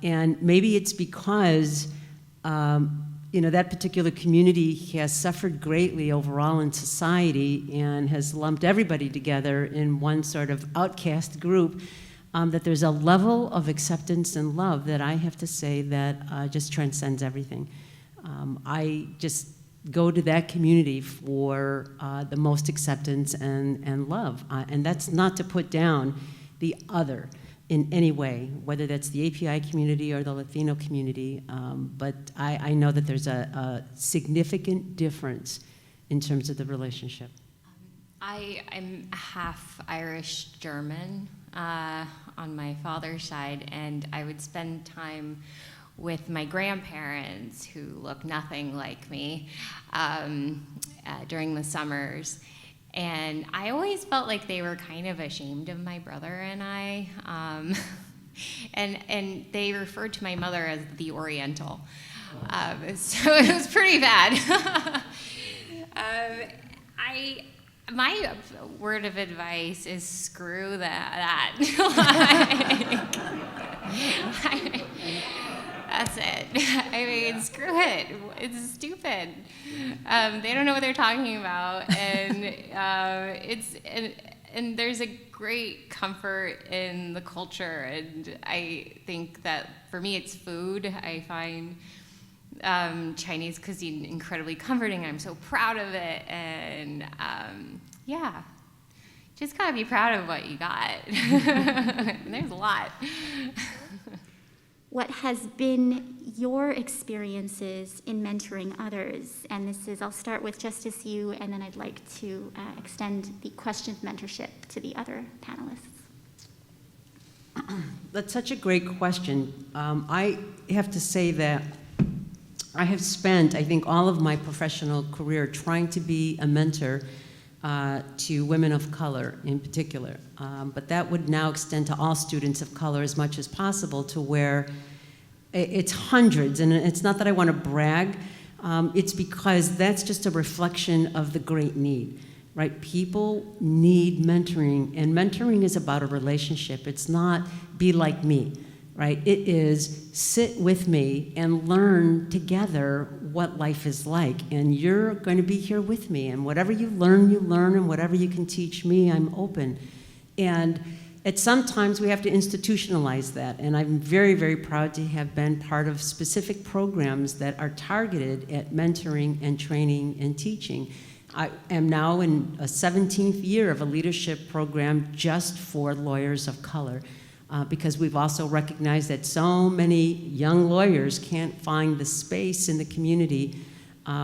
And maybe it's because that particular community has suffered greatly overall in society and has lumped everybody together in one sort of outcast group, that there's a level of acceptance and love that I have to say that just transcends everything. I just go to that community for the most acceptance and love. And that's not to put down the other in any way, whether that's the API community or the Latino community, but I know that there's a significant difference in terms of the relationship. I'm half Irish German on my father's side, and I would spend time with my grandparents, who look nothing like me, during the summers. And I always felt like they were kind of ashamed of my brother and I. And they referred to my mother as the Oriental. So it was pretty bad. My word of advice is screw that. That's it. I mean, screw it. It's stupid. They don't know what they're talking about, and there's a great comfort in the culture. And I think that for me, it's food. I find Chinese cuisine incredibly comforting. I'm so proud of it, and just gotta be proud of what you got. And there's a lot. What has been your experiences in mentoring others? And I'll start with Justice Yu, and then I'd like to extend the question of mentorship to the other panelists. That's such a great question. I have to say that I have spent, I think, all of my professional career trying to be a mentor to women of color in particular. But that would now extend to all students of color as much as possible, to where it's hundreds. And it's not that I want to brag, it's because that's just a reflection of the great need, right? People need mentoring, and mentoring is about a relationship. It's not be like me, right? It is sit with me and learn together what life is like. And you're going to be here with me. And whatever you learn, and whatever you can teach me, I'm open. And sometimes we have to institutionalize that. And I'm very, very proud to have been part of specific programs that are targeted at mentoring and training and teaching. I am now in a 17th year of a leadership program just for lawyers of color, because we've also recognized that so many young lawyers can't find the space in the community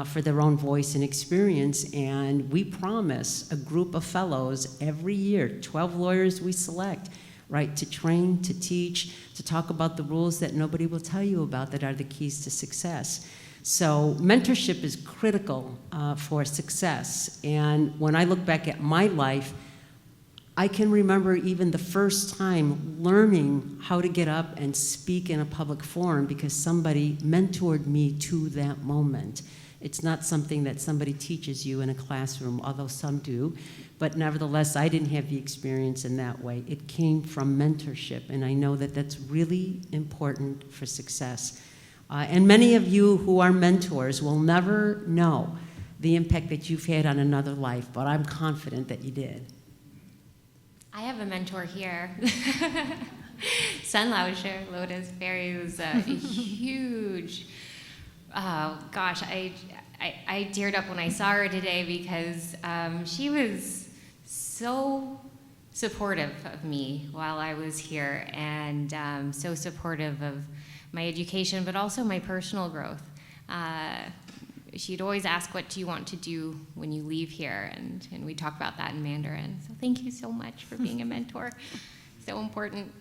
for their own voice and experience, and we promise a group of fellows every year, 12 lawyers we select, right, to train, to teach, to talk about the rules that nobody will tell you about that are the keys to success. So mentorship is critical for success, and when I look back at my life, I can remember even the first time learning how to get up and speak in a public forum because somebody mentored me to that moment. It's not something that somebody teaches you in a classroom, although some do, but nevertheless, I didn't have the experience in that way. It came from mentorship, and I know that that's really important for success. And many of you who are mentors will never know the impact that you've had on another life, but I'm confident that you did. I have a mentor here. Sun Lauscher, Lotus Berry was a huge. Oh gosh, I teared up when I saw her today because she was so supportive of me while I was here, and so supportive of my education, but also my personal growth. She'd always ask, what do you want to do when you leave here? And we talk about that in Mandarin. So thank you so much for being a mentor. So important.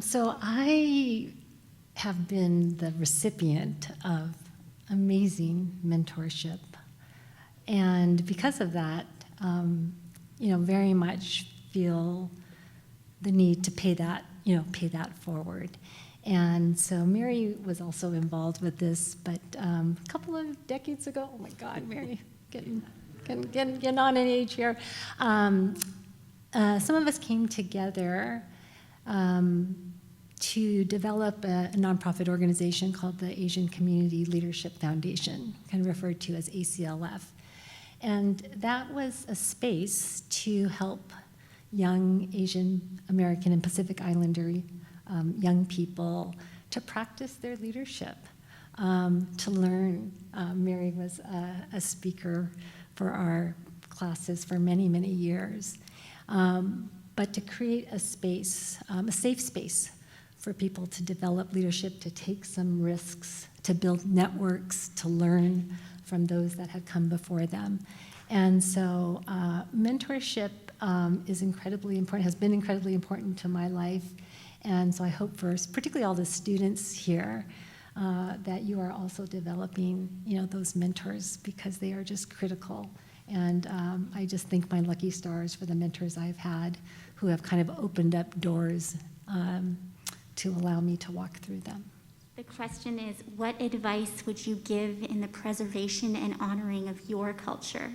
So I have been the recipient of amazing mentorship. And because of that, very much feel the need to pay that forward. And so Mary was also involved with this, but a couple of decades ago, oh my God, Mary, getting on in age here. Some of us came together to develop a nonprofit organization called the Asian Community Leadership Foundation, kind of referred to as ACLF. And that was a space to help young Asian American and Pacific Islander young people to practice their leadership, to learn. Mary was a speaker for our classes for many, many years. But to create a space, a safe space for people to develop leadership, to take some risks, to build networks, to learn from those that had come before them. And so mentorship is incredibly important, has been incredibly important to my life. And so I hope for particularly all the students here that you are also developing, those mentors, because they are just critical. And I just thank my lucky stars for the mentors I've had who have kind of opened up doors to allow me to walk through them. The question is, what advice would you give in the preservation and honoring of your culture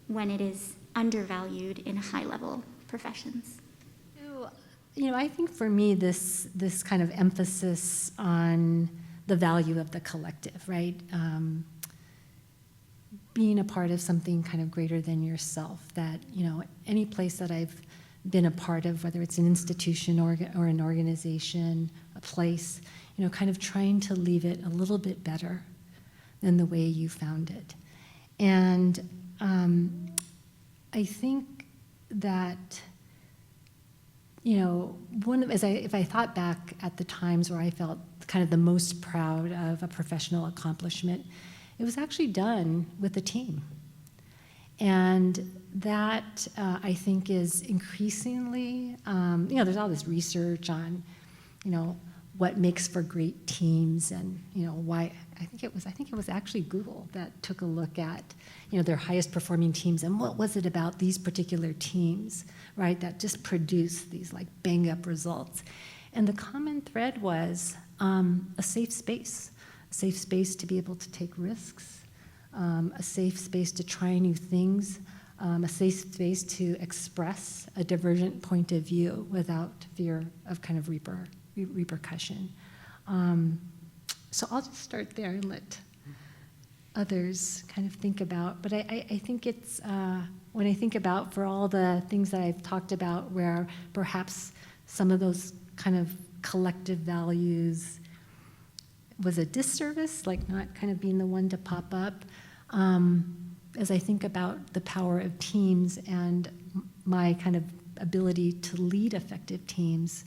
when it is undervalued in high-level professions? I think for me, this kind of emphasis on the value of the collective, right? Being a part of something kind of greater than yourself, that, any place that I've been a part of, whether it's an institution or an organization, a place, kind of trying to leave it a little bit better than the way you found it. And I think that, if I thought back at the times where I felt kind of the most proud of a professional accomplishment, it was actually done with a team. And that, I think, is increasingly, there's all this research on, what makes for great teams, and why. I think it was actually Google that took a look at their highest performing teams, and what was it about these particular teams, right, that just produced these like bang up results. And the common thread was a safe space to be able to take risks, a safe space to try new things, a safe space to express a divergent point of view without fear of kind of repercussion. So I'll just start there and let others kind of think about. But I think it's, when I think about for all the things that I've talked about where perhaps some of those kind of collective values was a disservice, like not kind of being the one to pop up, As I think about the power of teams and my kind of ability to lead effective teams,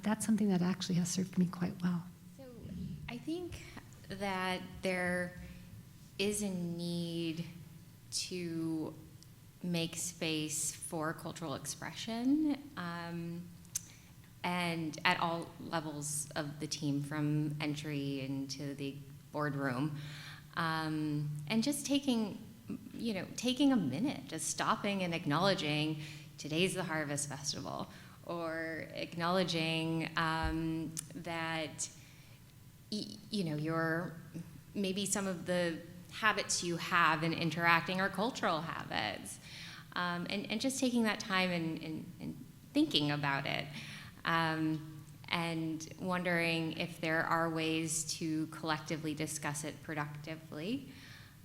that's something that actually has served me quite well. So I think that there is a need to make space for cultural expression, and at all levels of the team, from entry into the boardroom, and just taking a minute, just stopping and acknowledging today's the Harvest Festival, or acknowledging that your maybe some of the habits you have in interacting are cultural habits, and just taking that time and thinking about it, and wondering if there are ways to collectively discuss it productively.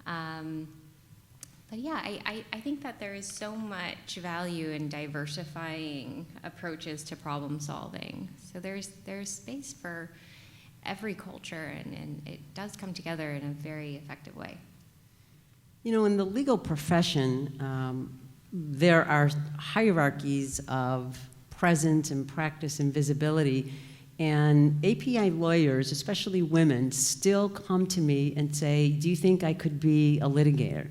But yeah, I think that there is so much value in diversifying approaches to problem solving. So there's space for every culture, and it does come together in a very effective way. In the legal profession, there are hierarchies of presence and practice and visibility, and API lawyers, especially women, still come to me and say, do you think I could be a litigator?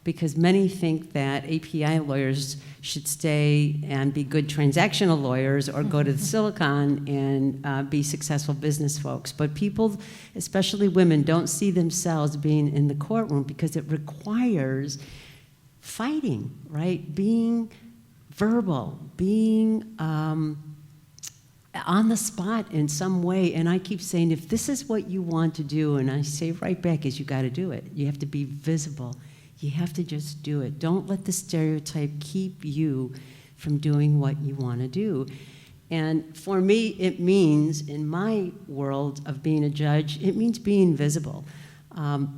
Because many think that API lawyers should stay and be good transactional lawyers or go to the Silicon and be successful business folks. But people, especially women, don't see themselves being in the courtroom because it requires fighting, right? Being verbal, being on the spot in some way. And I keep saying, if this is what you want to do, and I say right back is you got to do it. You have to be visible. You have to just do it. Don't let the stereotype keep you from doing what you want to do. And for me, it means, in my world of being a judge, it means being visible.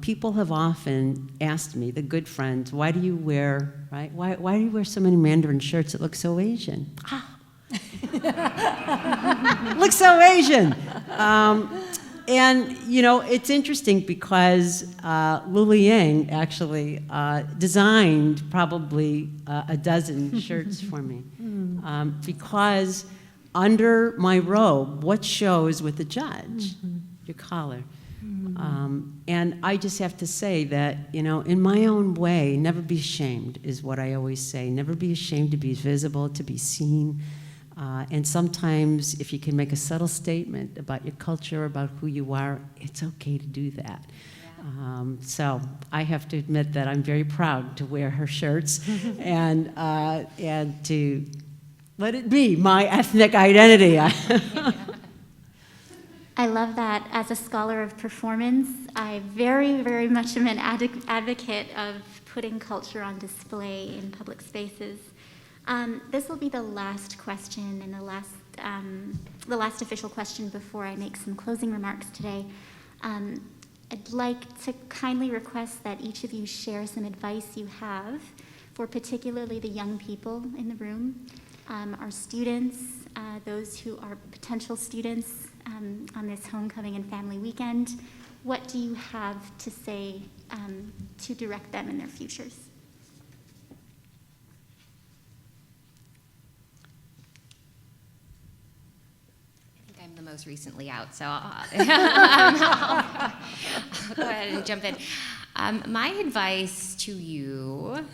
People have often asked me, the good friends, why do you wear, right? Why do you wear so many Mandarin shirts that look so Asian? Look so Asian. And, it's interesting because Luli Yang actually designed probably a dozen shirts for me. Because under my robe, what shows with the judge? Your collar. And I just have to say that, in my own way, never be ashamed is what I always say. Never be ashamed to be visible, to be seen. And sometimes if you can make a subtle statement about your culture, about who you are, it's okay to do that. Yeah. So I have to admit that I'm very proud to wear her shirts and to let it be my ethnic identity. I love that. As a scholar of performance, I very, very much am an advocate of putting culture on display in public spaces. This will be the last question and the last official question before I make some closing remarks today. I'd like to kindly request that each of you share some advice you have for particularly the young people in the room, our students, those who are potential students on this homecoming and family weekend. What do you have to say to direct them in their futures? I'm the most recently out, so I'll go ahead and jump in. My advice to you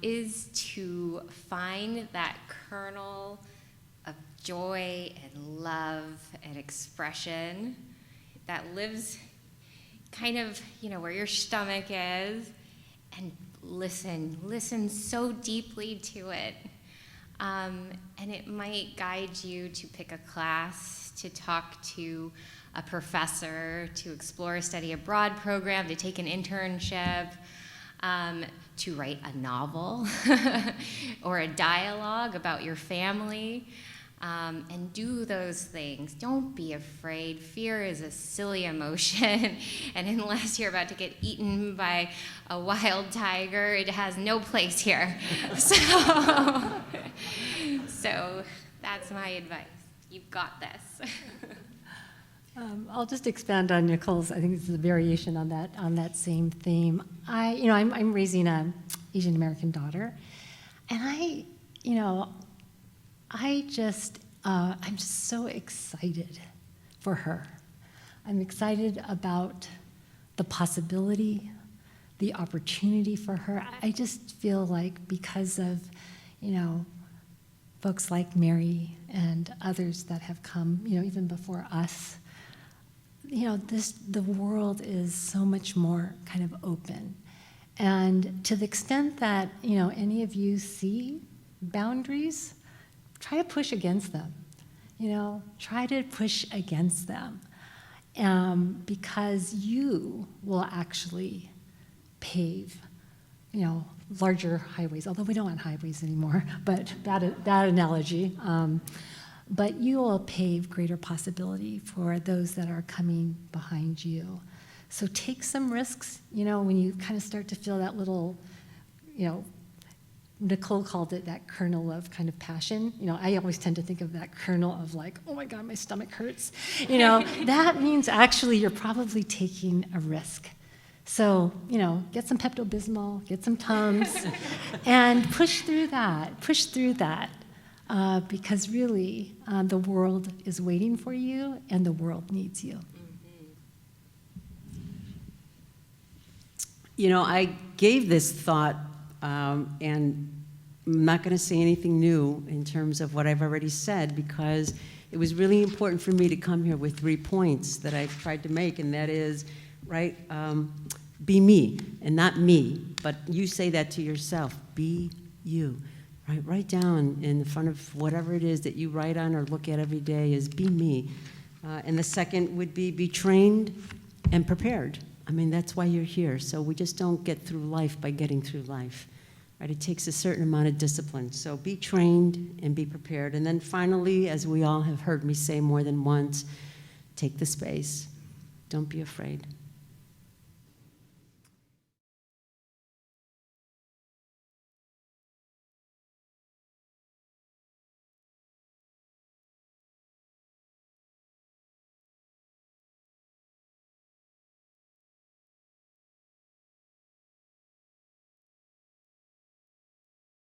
is to find that kernel of joy and love and expression that lives kind of, where your stomach is, and listen so deeply to it. And it might guide you to pick a class, to talk to a professor, to explore a study abroad program, to take an internship, to write a novel or a dialogue about your family, and do those things. Don't be afraid. Fear is a silly emotion, and unless you're about to get eaten by a wild tiger, it has no place here. So that's my advice. You've got this. I'll just expand on Nicole's. I think this is a variation on that same theme. I'm raising an Asian American daughter, and I'm just so excited for her. I'm excited about the possibility, the opportunity for her. I just feel like because of, folks like Mary and others that have come, even before us, the world is so much more kind of open. And to the extent that, any of you see boundaries, try to push against them. Try to push against them. Because you will actually pave, larger highways, although we don't want highways anymore, but bad analogy. But you will pave greater possibility for those that are coming behind you. So take some risks, when you kind of start to feel that little, Nicole called it that kernel of kind of passion. I always tend to think of that kernel of like, oh my God, my stomach hurts. That means actually you're probably taking a risk. So, get some Pepto-Bismol, get some Tums, and push through that, because really the world is waiting for you and the world needs you. I gave this thought, and I'm not going to say anything new in terms of what I've already said, because it was really important for me to come here with 3 points that I've tried to make, and that is, right, be me, and not me, but you say that to yourself, be you. Right, write down in the front of whatever it is that you write on or look at every day is be me. And the second would be trained and prepared. I mean, that's why you're here. So we just don't get through life by getting through life. Right? It takes a certain amount of discipline. So be trained and be prepared. And then finally, as we all have heard me say more than once, take the space. Don't be afraid.